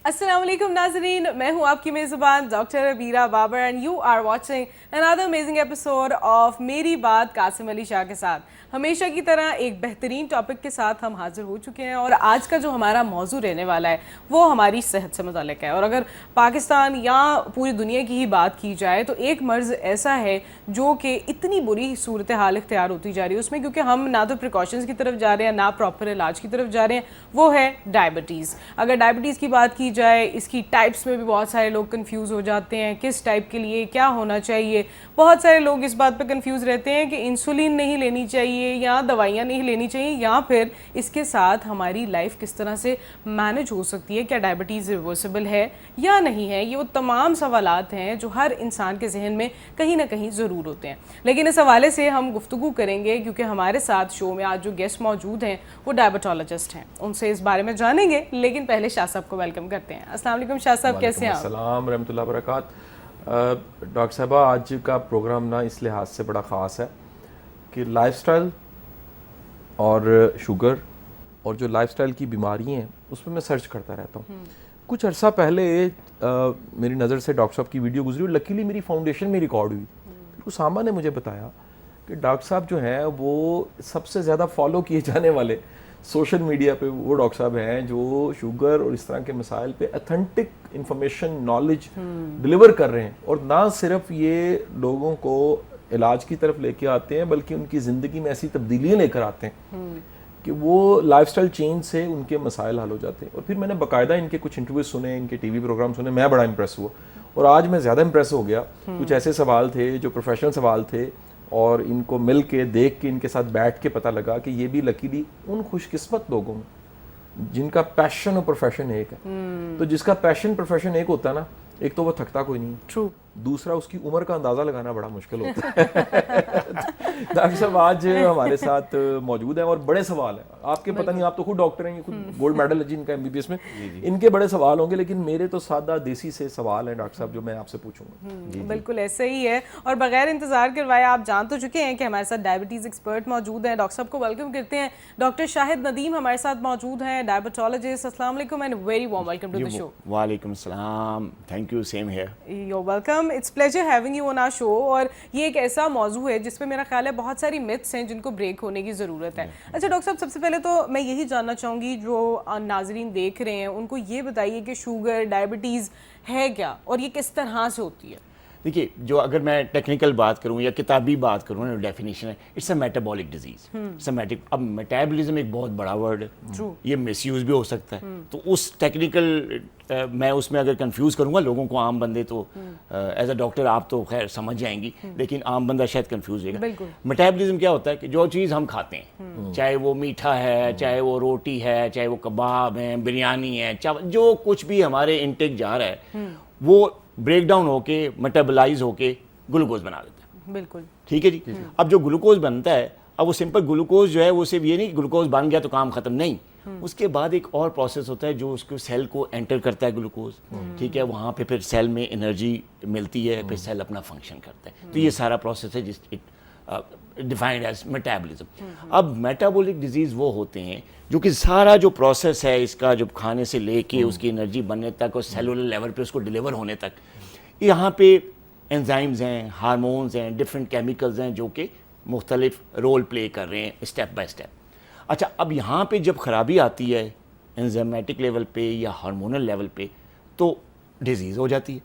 السلام علیکم ناظرین، میں ہوں آپ کی میزبان doctor Abeera Babar and you are watching another amazing episode of میری بات قاسم علی شاہ کے ساتھ. ہمیشہ کی طرح ایک بہترین ٹاپک کے ساتھ ہم حاضر ہو چکے ہیں اور آج کا جو ہمارا موضوع رہنے والا ہے وہ ہماری صحت سے متعلق ہے. اور اگر پاکستان یا پوری دنیا کی ہی بات کی جائے تو ایک مرض ایسا ہے جو کہ اتنی بری صورتحال اختیار ہوتی جا رہی ہے اس میں، کیونکہ ہم نہ تو پریکاشنز کی طرف جا رہے ہیں نہ پراپر علاج کی طرف جا رہے ہیں، وہ ہے ڈائبٹیز. اگر ڈائبٹیز کی بات کی جائے، اس کی ٹائپس میں بھی بہت سارے لوگ کنفیوز ہو جاتے ہیں، کس ٹائپ کے لیے کیا ہونا چاہیے. بہت سارے لوگ اس بات پہ کنفیوز رہتے ہیں کہ انسولین نہیں لینی چاہیے یا دوائیاں نہیں لینی چاہیے، یا پھر اس کے ساتھ ہماری لائف کس طرح سے مینج ہو سکتی ہے، کیا ڈائبٹیز ریورسیبل ہے یا نہیں ہے. یہ وہ تمام سوالات ہیں جو ہر انسان کے ذہن میں کہیں نہ کہیں ضرور ہوتے ہیں. لیکن اس حوالے سے ہم گفتگو کریں گے کیونکہ ہمارے ساتھ شو میں آج جو گیسٹ موجود ہیں وہ ڈائبٹالوجسٹ ہیں، ان سے اس بارے میں جانیں گے. لیکن پہلے شاہ صاحب کو ویلکم کرتے ہیں. السلام علیکم شاہ صاحب، کیسے ہیں آپ؟ السلام رحمۃ اللہ وبرکاتہ. ڈاکٹر صاحبہ، آج کا پروگرام نا اس لحاظ سے بڑا خاص ہے کہ لائف سٹائل اور شوگر اور جو لائف سٹائل کی بیماریاں ہیں اس میں سرچ کرتا رہتا ہوں. کچھ عرصہ پہلے میری نظر سے ڈاکٹر صاحب کی ویڈیو گزری اور لکیلی میری فاؤنڈیشن میں ریکارڈ ہوئی. پھر اسامہ نے مجھے بتایا کہ ڈاکٹر صاحب جو ہیں وہ سب سے زیادہ فالو کیے جانے والے سوشل میڈیا پہ وہ ڈاکٹر صاحب ہیں جو شوگر اور اس طرح کے مسائل پہ اتھینٹک انفارمیشن نالج ڈلیور کر رہے ہیں. اور نہ صرف یہ لوگوں کو علاج کی طرف لے کے آتے ہیں بلکہ ان کی زندگی میں ایسی تبدیلیاں لے کر آتے ہیں کہ وہ لائف سٹائل چینج سے ان کے مسائل حل ہو جاتے ہیں. اور پھر میں نے باقاعدہ ان کے کچھ انٹرویوز سنے، ان کے ٹی وی پروگرام سنے، میں بڑا امپریس ہوا. اور آج میں زیادہ امپریس ہو گیا. کچھ ایسے سوال تھے جو پروفیشنل سوال تھے اور ان کو مل کے دیکھ کے ان کے ساتھ بیٹھ کے پتہ لگا کہ یہ بھی لکیلی ان خوش قسمت لوگوں میں جن کا پیشن اور پروفیشن ایک ہے. تو جس کا پیشن پروفیشن ایک ہوتا ہے نا، ایک تو وہ تھکتا کوئی نہیں، ٹرو. دوسرا اس کی عمر کا اندازہ لگانا بڑا مشکل ہوتا ہے. ڈاکٹر صاحب آج ہمارے ساتھ موجود ہیں اور بڑے سوال ہیں. آپ کے پتہ نہیں، آپ تو خود ڈاکٹر ہیں، خود گولڈ میڈل ہے جن کا MBBS میں، ان کے بڑے سوال ہوں گے. لیکن میرے تو سادہ دیسی سے سوال ہیں ڈاکٹر صاحب جو میں آپ سے پوچھوں گا. بالکل ایسا ہی ہے. اور بغیر انتظار کروائے آپ جان تو چکے ہیں کہ ہمارے ساتھ ڈائبٹیز ایکسپرٹ موجود ہیں. ڈاکٹر صاحب کو ویلکم کرتے ہیں. ڈاکٹر شاہد ندیم ہمارے ساتھ موجود ہیں، ڈائبٹالوجسٹ. السلام علیکم and very warm welcome to the show. وعلیکم السلام، thank you, same here. You welcome, it's pleasure having you on our show. اور یہ ایک ایسا موضوع ہے جس پہ میرا خیال ہے بہت ساری متس ہیں جن کو بریک ہونے کی ضرورت ہے. اچھا ڈاکٹر صاحب، سب سے پہلے تو میں یہی جاننا چاہوں گی جو ناظرین دیکھ رہے ہیں ان کو یہ بتائیے کہ شوگر ڈائبٹیز ہے کیا اور یہ کس طرح سے ہوتی ہے؟ دیکھیے، جو اگر میں ٹیکنیکل بات کروں یا کتابی بات کروں نا، ڈیفینیشن ہے اٹس اے میٹابولک ڈیزیز. اب میٹابولزم ایک بہت بڑا ورڈ ہے، یہ مس یوز بھی ہو سکتا ہے. تو اس ٹیکنیکل میں اس میں اگر کنفیوز کروں گا لوگوں کو، عام بندے تو ایز اے ڈاکٹر آپ تو خیر سمجھ جائیں گی، لیکن عام بندہ شاید کنفیوز ہوگا. میٹابولزم کیا ہوتا ہے کہ جو چیز ہم کھاتے ہیں، چاہے وہ میٹھا ہے، چاہے وہ روٹی ہے، چاہے وہ کباب ہیں، بریانی ہے، جو کچھ بھی ہمارے انٹیک جا رہا ہے وہ بریک ڈاؤن ہو کے میٹابلائز ہو کے گلوکوز بنا دیتا ہے. بالکل ٹھیک ہے جی. اب جو گلوکوز بنتا ہے، اب وہ سمپل گلوکوز جو ہے وہ صرف یہ نہیں کہ گلوکوز بن گیا تو کام ختم، نہیں. اس کے بعد ایک اور پروسیس ہوتا ہے جو اس کو سیل کو انٹر کرتا ہے گلوکوز، ٹھیک ہے. وہاں پہ پھر سیل میں انرجی ملتی ہے، پھر سیل اپنا فنکشن کرتا ہے. تو یہ سارا پروسیس ہے جس ڈیفائنڈ ایز میٹابولزم. اب میٹابولک ڈیزیز وہ ہوتے ہیں جو کہ سارا جو پروسیس ہے اس کا، جو کھانے سے لے کے اس کی انرجی بننے تک اور سیلولر لیول پہ اس کو ڈلیور ہونے تک، یہاں پہ انزائمز ہیں، ہارمونز ہیں، ڈفرینٹ کیمیکلز ہیں جو کہ مختلف رول پلے کر رہے ہیں اسٹیپ بائی اسٹیپ. اچھا، اب یہاں پہ جب خرابی آتی ہے انزائمیٹک لیول پہ یا ہارمونل لیول پہ تو ڈیزیز ہو جاتی ہے.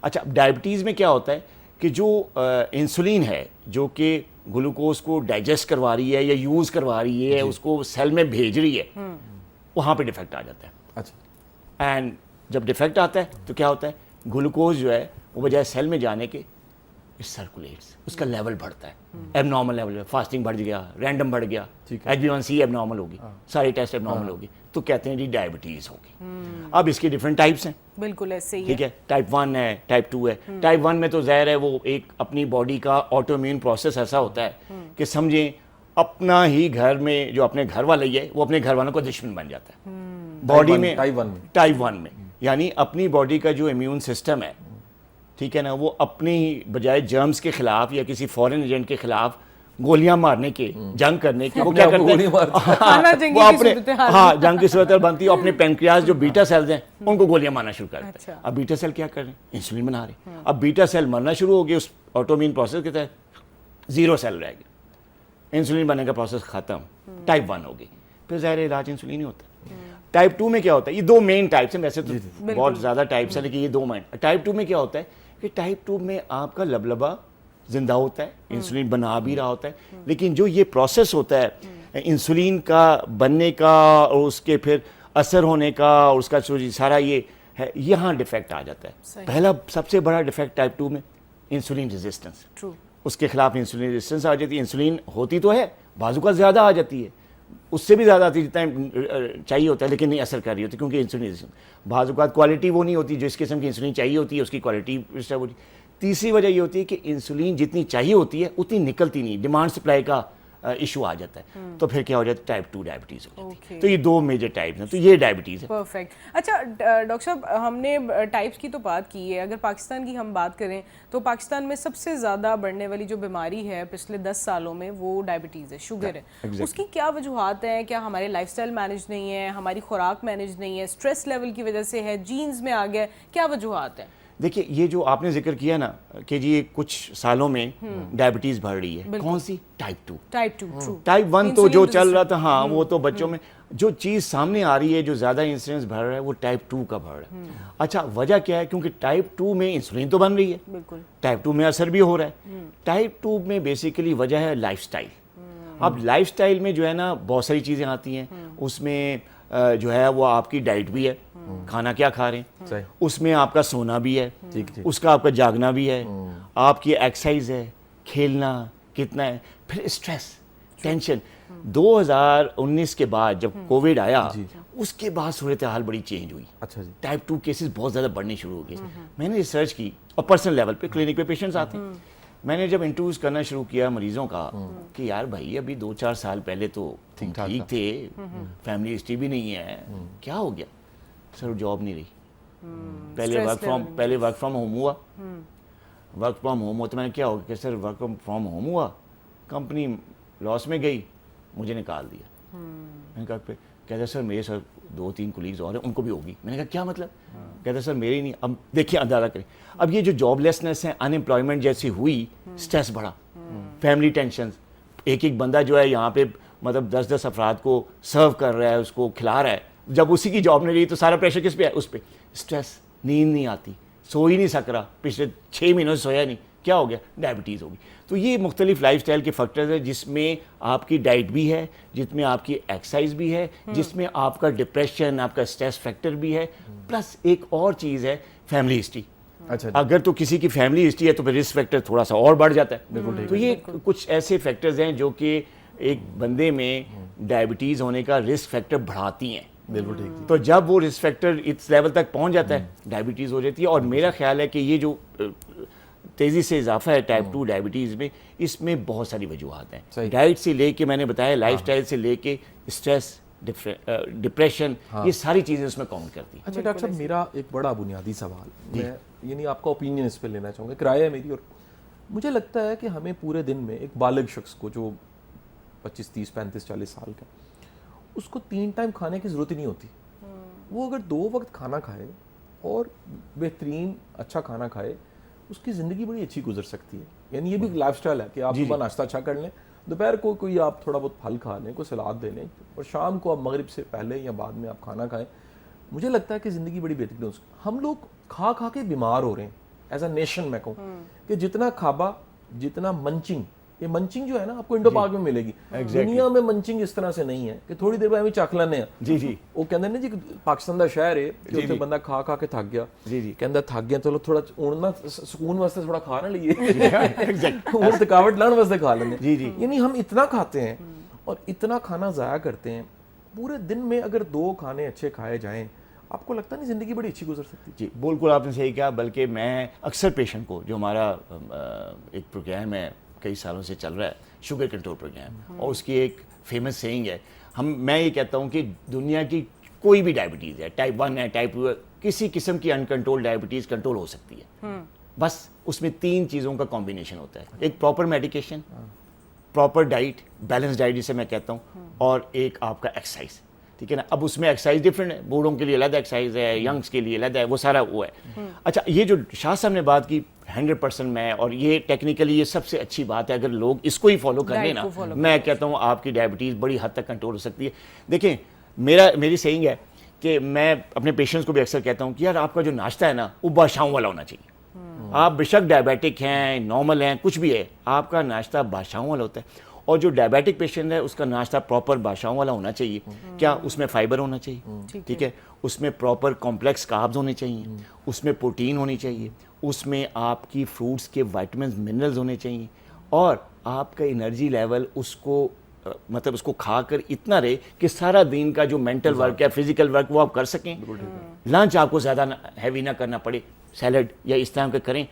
اچھا، ڈائبٹیز میں کیا ہوتا ہے کہ جو انسولین ہے جو کہ گلوکوز کو ڈائجسٹ کروا رہی ہے یا یوز کروا رہی ہے، اس کو سیل میں بھیج رہی ہے، وہاں پہ ڈیفیکٹ آ جاتا ہے. اچھا، اینڈ جب ڈیفیکٹ آتا ہے تو کیا ہوتا ہے، گلوکوز جو ہے وہ بجائے سیل میں جانے کے سرکولیٹس، اس کا لیول بڑھتا ہے، ایب نارمل لیول، فاسٹنگ بڑھ گیا، رینڈم بڑھ گیا، HbA1c ایب نارمل ہوگی، سارے ٹیسٹ ایب نارمل ہوگی، تو کہتے ہیں جی ڈائبٹیز ہوگی. اب اس کی ڈفرینٹ ٹائپس ہیں. بالکل ایسے ہی ہے. ٹھیک ہے، ٹائپ 1 ہے، ٹائپ 2 ہے. ٹائپ 1 میں تو ظاہر ہے وہ ایک اپنی باڈی کا آٹو امیون پروسیس ایسا ہوتا ہے کہ سمجھیں اپنا ہی گھر میں جو اپنے گھر والا ہی ہے وہ اپنے گھر والوں کا دشمن بن جاتا ہے باڈی میں. ٹائپ 1 میں یعنی اپنی باڈی کا جو امیون سسٹم ہے، ٹھیک ہے نا، وہ اپنی بجائے جرمز کے خلاف یا کسی فورن ایجنٹ کے خلاف گولیاں مارنے کے, جنگ کرنے کے, وہ کیا کرتے ہیں وہ اپنے جنگ کی صورت بنتی ہے, اپنے پینکریاس جو بیٹا سیلز ہیں ان کو گولیاں مارنا شروع کرتے ہیں. اب بیٹا سیل کیا کر رہے ہیں, انسولین بنا رہے ہیں. اب بیٹا سیل مرنا شروع ہو گیا اس آٹومین پروسیس کے تحت, 0 سیل رہ گیا, انسولین بننے کا پروسیس ختم, ٹائپ 1 ہو گئی. پھر ظاہر علاج انسولین ہی ہوتا ہے. ٹائپ 2 میں کیا ہوتا ہے, یہ 2 مین ٹائپس ہیں, ویسے تو بہت زیادہ ٹائپس ہیں لیکن یہ 2 مین. ٹائپ 2 میں کیا ہوتا ہے کہ ٹائپ 2 میں آپ کا لبلبا زندہ ہوتا ہے, انسولین بنا بھی رہا ہوتا ہے, لیکن جو یہ پروسیس ہوتا ہے انسولین کا بننے کا اور اس کے پھر اثر ہونے کا اور اس کا سارا یہ ہے, یہاں ڈیفیکٹ آ جاتا ہے. پہلا سب سے بڑا ڈیفیکٹ ٹائپ 2 میں انسولین ریزسٹنس, اس کے خلاف انسولین ریزسٹنس آ جاتی ہے. انسولین ہوتی تو ہے, بعض اوقات زیادہ آ جاتی ہے, اس سے بھی زیادہ آتی ہے جتنا چاہیے ہوتا ہے, لیکن نہیں اثر کر رہی ہوتی کیونکہ انسولین ریزسٹنس. بعض اوقات کوالٹی وہ نہیں ہوتی جس قسم کی انسولین چاہیے ہوتی ہے, اس کی کوالٹی ڈسٹرب ہوتی ہے. تیسری وجہ یہ ہوتی ہے کہ انسولین جتنی چاہیے ہوتی ہے اتنی نکلتی نہیں, ڈیمانڈ سپلائی کا ایشو آ جاتا ہے, تو پھر کیا ہو جاتا ہے ٹائپ 2 ڈائبٹیز ہو جاتی ہے. تو یہ 2 میجر ٹائپس ہیں, تو یہ ڈائبٹیز ہے. پرفیکٹ. اچھا ڈاکٹر صاحب, ہم نے ٹائپس کی تو بات کی ہے, اگر پاکستان کی ہم بات کریں تو پاکستان میں سب سے زیادہ بڑھنے والی جو بیماری ہے پچھلے 10 سالوں میں وہ ڈائبٹیز ہے, شوگر ہے. اس کی کیا وجوہات ہیں؟ کیا ہمارے لائف اسٹائل مینیج نہیں ہے, ہماری خوراک مینیج نہیں ہے, اسٹریس لیول کی وجہ سے ہے, جینز میں آ گیا, کیا وجوہات ہیں؟ دیکھیے یہ جو آپ نے ذکر کیا نا کہ جی کچھ سالوں میں ڈائبٹیز بڑھ رہی ہے, کون سی؟ ٹائپ 2. ٹائپ 1 تو جو چل رہا تھا, ہاں وہ تو بچوں میں جو چیز سامنے آ رہی ہے جو زیادہ انسیڈنس بڑھ رہا ہے وہ ٹائپ 2 کا بڑھ رہا ہے. اچھا وجہ کیا ہے؟ کیونکہ ٹائپ 2 میں انسولین تو بن رہی ہے, ٹائپ 2 میں اثر بھی ہو رہا ہے. ٹائپ 2 میں بیسیکلی وجہ ہے لائف سٹائل. اب لائف سٹائل میں جو ہے نا بہت ساری چیزیں آتی ہیں, اس میں جو ہے وہ آپ کی ڈائٹ بھی ہے, کھانا کیا کھا رہے ہیں, اس میں آپ کا سونا بھی ہے, اس کا آپ کا جاگنا بھی ہے, آپ کی ایکسرسائز ہے, کھیلنا کتنا ہے, پھر اسٹریس, ٹینشن. 2019 کے بعد جب کووڈ آیا اس کے بعد صورتحال بڑی چینج ہوئی. اچھا جی. ٹائپ 2 کیسز بہت زیادہ بڑھنے شروع ہو گئے. میں نے ریسرچ کی اور پرسنل لیول پہ کلینک پہ پیشنٹس آتے ہیں, میں نے جب انٹرویوز کرنا شروع کیا مریضوں کا کہ یار بھائی ابھی 2-4 سال پہلے تو ٹھیک تھے, فیملی ہسٹری بھی نہیں ہے, کیا ہو گیا؟ سر جاب نہیں رہی. پہلے ورک فرام ہوم ہوا, تو میں نے کیا ہو گیا کہ سر ورک فرام ہوم ہوا, کمپنی لاس میں گئی, مجھے نکال دیا. میں نے کہا کہتے سر میرے سر 2-3 کولیگز اور ہیں ان کو بھی ہوگی. میں نے کہا کیا مطلب؟ کہتے سر میری نہیں. اب دیکھیے اندازہ کریں, اب یہ جو جاب لیسنس ہے, ان امپلائمنٹ جیسی ہوئی, اسٹریس بڑھا, فیملی ٹینشنز, ایک بندہ جو ہے یہاں پہ مطلب 10 افراد کو سرو کر رہا ہے, اس کو کھلا رہا ہے, جب اسی کی جاب نہیں رہی تو سارا پریشر کس پہ ہے؟ اس پہ. اسٹریس, نیند نہیں آتی, سو ہی نہیں سک رہا, پچھلے 6 مہینوں سے سویا نہیں, کیا ہو گیا؟ ڈائبٹیز ہوگی. تو یہ مختلف لائف سٹائل کے فیکٹرز ہیں جس میں آپ کی ڈائٹ بھی ہے, جس میں آپ کی ایکسرسائز بھی ہے, جس میں آپ کا ڈپریشن, آپ کا اسٹریس فیکٹر بھی ہے, پلس ایک اور چیز ہے فیملی ہسٹری. اچھا اگر تو کسی کی فیملی ہسٹری ہے تو پھر رسک فیکٹر تھوڑا سا اور بڑھ جاتا ہے. تو یہ کچھ ایسے فیکٹرز ہیں جو کہ ایک بندے میں ڈائبٹیز ہونے کا رسک فیکٹر بڑھاتی ہیں. بالکل ٹھیک. تو جب وہ رسک فیکٹر اس لیول تک پہنچ جاتا ہے ڈائبٹیز ہو جاتی ہے. اور میرا خیال ہے کہ یہ جو تیزی سے اضافہ ہے ٹائپ 2 ڈائبٹیز میں, اس میں بہت ساری وجوہات ہیں. ڈائٹ سے لے کے میں نے بتایا, لائف سٹائل سے لے کے اسٹریس, ڈپریشن, یہ ساری چیزیں اس میں کاؤنٹ کرتی ہیں. اچھا ڈاکٹر صاحب, میرا ایک بڑا بنیادی سوال, میں یعنی آپ کا اوپینین اس پہ لینا چاہوں گا, کرایہ ہے میری. اور مجھے لگتا ہے کہ ہمیں پورے دن میں ایک بالغ شخص کو جو 25, 30, 35, 40 سال کا, اس کو 3 ٹائم کھانے کی ضرورت ہی نہیں ہوتی. وہ اگر 2 وقت کھانا کھائے اور بہترین اچھا کھانا کھائے, اس کی زندگی بڑی اچھی گزر سکتی ہے. یعنی یہ بھی لائف سٹائل ہے کہ آپ صبح ناشتہ اچھا کر لیں, دوپہر کو کوئی آپ تھوڑا بہت پھل کھا لیں, کوئی سلاد دے لیں, اور شام کو آپ مغرب سے پہلے یا بعد میں آپ کھانا کھائیں. مجھے لگتا ہے کہ زندگی بڑی بہترین ہو سکتی. ہم لوگ کھا کھا کے بیمار ہو رہے ہیں ایز اے نیشن. میں کہوں کہ جتنا کھابا, جتنا منچنگ, یہ منچنگ جو ہے نا آپ کو انڈو پاک میں ملے گی. دنیا میں منچنگ اس طرح سے نہیں ہے کہ تھوڑی دیر بعد ہمیں چکھ لینے ہیں. جی جی, وہ کہتے ہیں نا جی پاکستان دا شہر ہے کہ اتنے بندہ کھا کھا کے تھک گیا. جی جی, کہندا تھک گیا, چلو تھوڑا اڑنا سکون واسطے تھوڑا کھا نہ لیے, اور تھکاوٹ لان واسطے کھا لینے. جی جی, یعنی ہم اتنا کھاتے ہیں اور اتنا کھانا ضائع کرتے ہیں. پورے دن میں اگر 2 کھانے اچھے کھائے جائیں, آپ کو لگتا نہیں زندگی بڑی اچھی گزر سکتی؟ جی بالکل آپ نے صحیح کہا. بلکہ میں اکثر پیشنٹ کو, جو ہمارا ایک پروگرام ہے کئی سالوں سے چل رہا ہے, شوگر کنٹرول پروگرام, اور اس کی ایک فیمس سیئنگ ہے, میں یہ کہتا ہوں کہ دنیا کی کوئی بھی ڈائبٹیز ہے, ٹائپ 1 ہے, ٹائپ 2 ہے, کسی قسم کی انکنٹرول ڈائبٹیز کنٹرول ہو سکتی ہے. بس اس میں 3 چیزوں کا کمبینیشن ہوتا ہے. ایک proper medication, proper diet, balance diet جسے میں کہتا ہوں, اور ایک آپ کا ایکسرسائز, ٹھیک ہے نا. اب اس میں ایکسرسائز ڈفرینٹ ہے, بوڑھوں کے لیے الگ ایکسرسائز ہے, ینگس کے لیے الگ ہے, وہ سارا وہ ہے. اچھا, یہ جو شاہ صاحب نے بات کی 100% میں, اور یہ ٹیکنیکلی یہ سب سے اچھی بات ہے, اگر لوگ اس کو ہی فالو کر لیں نا, میں کہتا ہوں آپ کی ڈائبٹیز بڑی حد تک کنٹرول ہو سکتی ہے. دیکھیں میری سیئنگ ہے کہ میں اپنے پیشنٹس کو بھی اکثر کہتا ہوں کہ یار آپ کا جو ناشتہ ہے نا وہ بادشاہوں والا ہونا چاہیے. آپ بے شک ڈائبیٹک ہیں, نارمل ہیں, کچھ بھی ہے, آپ کا ناشتہ بادشاہوں والا ہوتا ہے. اور جو ڈائبیٹک پیشنٹ ہے اس کا ناشتہ پراپر بادشاہوں والا ہونا چاہیے. کیا اس میں فائبر ہونا چاہیے, ٹھیک ہے, اس میں پراپر کمپلیکس کاربز ہونے چاہیے, اس میں پروٹین ہونی چاہیے, اس میں آپ کی فروٹس کے وائٹامنز منرلز ہونے چاہیے, اور آپ کا انرجی لیول اس کو مطلب اس کو کھا کر اتنا رہے کہ سارا دن کا جو مینٹل ورک ہے, فزیکل ورک, وہ آپ کر سکیں. لنچ آپ کو زیادہ ہیوی نہ کرنا پڑے, سیلڈ یا اس طرح کے کریں.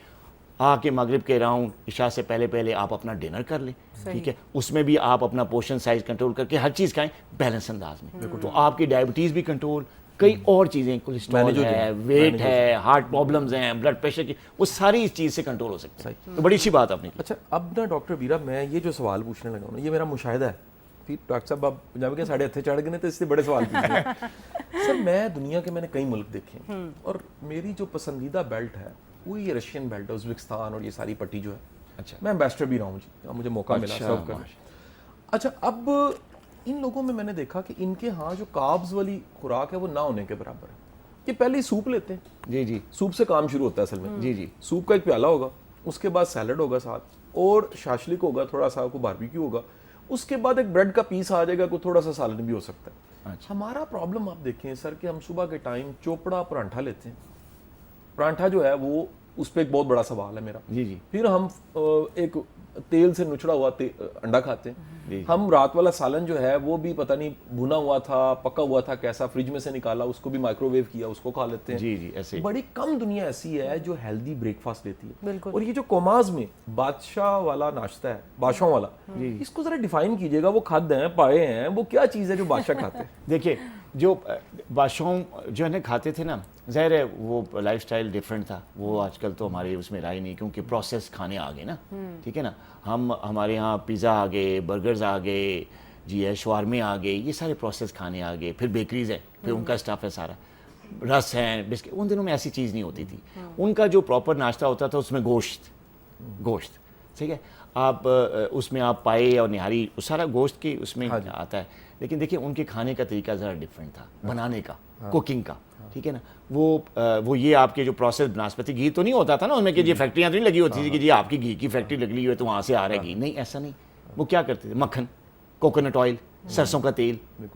آ کے مغرب کے راؤنڈ عشاء سے پہلے آپ اپنا ڈنر کر لیں, ٹھیک ہے, اس میں بھی آپ اپنا پورشن سائز کنٹرول کر کے ہر چیز کھائیں بیلنس انداز میں. تو آپ کی ڈائبٹیز بھی کنٹرول, کئی اور چیزیں, کولیسٹرول ہے, ویٹ ہے, ہارٹ پرابلمز ہیں, بلڈ پریشر کی, وہ ساری اس چیز سے کنٹرول ہو سکتا ہے. تو بڑی اچھی بات آپ نے کی. اچھا, اب نا ڈاکٹر بیرا میں یہ جو سوال پوچھنے لگا ہوں نا, یہ میرا مشاہدہ ہے. پھر ڈاکٹر صاحب آپ پنجاب کے ساڑھے ہتھے چڑھ گئے تو اس سے بڑے سوال پوچھ رہے. سر میں دنیا کے میں نے کئی ملک دیکھے ہیں, اور میری جو پسندیدہ بیلٹ ہے وہ یہ رشین بیلٹ ہے, ازبکستان اور یہ ساری پٹی جو ہے. اچھا, میں امبیسڈر بھی رہا ہوں جی, مجھے موقع ملا سرو کرنے. اچھا, اب ان لوگوں میں نے دیکھا کہ ان کے ہاں جو کاربز والی خوراک ہے وہ نہ ہونے کے برابر ہے. یہ پہلے ہی سوپ لیتے ہیں, جی جی, سوپ سے کام شروع ہوتا ہے اصل میں. جی جی, سوپ کا ایک پیالہ ہوگا, اس کے بعد سیلڈ ہوگا ساتھ, اور شاشلک ہوگا, تھوڑا سا کو باربیکیو ہوگا, اس کے بعد ایک بریڈ کا پیس آ جائے گا, کوئی تھوڑا سا سالن بھی ہو سکتا ہے. ہمارا پرابلم آپ دیکھیں سر کہ ہم صبح کے ٹائم چوپڑا پراٹھا لیتے ہیں. پراٹھا جو ہے وہ اس پہ ایک بہت بڑا سوال ہے میرا. جی جی, پھر ہم ایک تیل سے نچڑا ہوا انڈا کھاتے ہیں. ہم رات والا سالن جو ہے وہ بھی پتہ نہیں بھنا ہوا تھا, پکا ہوا تھا, کیسا, فریج میں سے نکالا, اس کو بھی مائکرو ویو کیا, اس کو کھا لیتے ہیں. جی جی, ایسے بڑی کم دنیا ایسی ہے جو ہیلدی بریک فاسٹ لیتی ہے. بالکل. اور یہ جو کوماز میں بادشاہ والا ناشتہ ہے, بادشاہوں والا, اس کو ذرا ڈیفائن کیجئے گا. وہ کھد ہیں, پائے ہیں, وہ کیا چیز ہے جو بادشاہ کھاتے ہیں؟ دیکھیے, جو بادشاہوں جو ہے نا کھاتے تھے نا, ظاہر ہے وہ لائف سٹائل ڈفرینٹ تھا. وہ آج کل تو ہمارے اس میں رائے نہیں, کیونکہ پروسیس کھانے آ گئے نا, ٹھیک ہے نا. ہمارے ہاں پیزا آ گئے, برگرز آ گئے, جی ہے, شوارمے آ گئے, یہ سارے پروسیس کھانے آ گئے. پھر بیکریز ہے, پھر ان کا اسٹاف ہے سارا, رس ہیں, بسکٹ. ان دنوں میں ایسی چیز نہیں ہوتی تھی. ان کا جو پراپر ناشتہ ہوتا تھا اس میں گوشت, ٹھیک ہے, آپ اس میں آپ پائے اور نہاری, سارا گوشت کی اس میں آتا ہے. لیکن دیکھیں ان کے کھانے کا طریقہ ذرا ڈفرینٹ تھا, بنانے کا, کوکنگ کا, ٹھیک ہے نا. وہ یہ آپ کے جو پروسیس بناسپتی گھی تو نہیں ہوتا تھا نا اس میں کہ یہ فیکٹریاں تو نہیں لگی ہوتی تھی کہ جی آپ کی گھی کی فیکٹری لگی ہوئی ہے تو وہاں سے آ رہا ہے گھی. نہیں, ایسا نہیں. وہ کیا کرتے تھے, مکھن, کوکونٹ آئل, سرسوں کا تیل,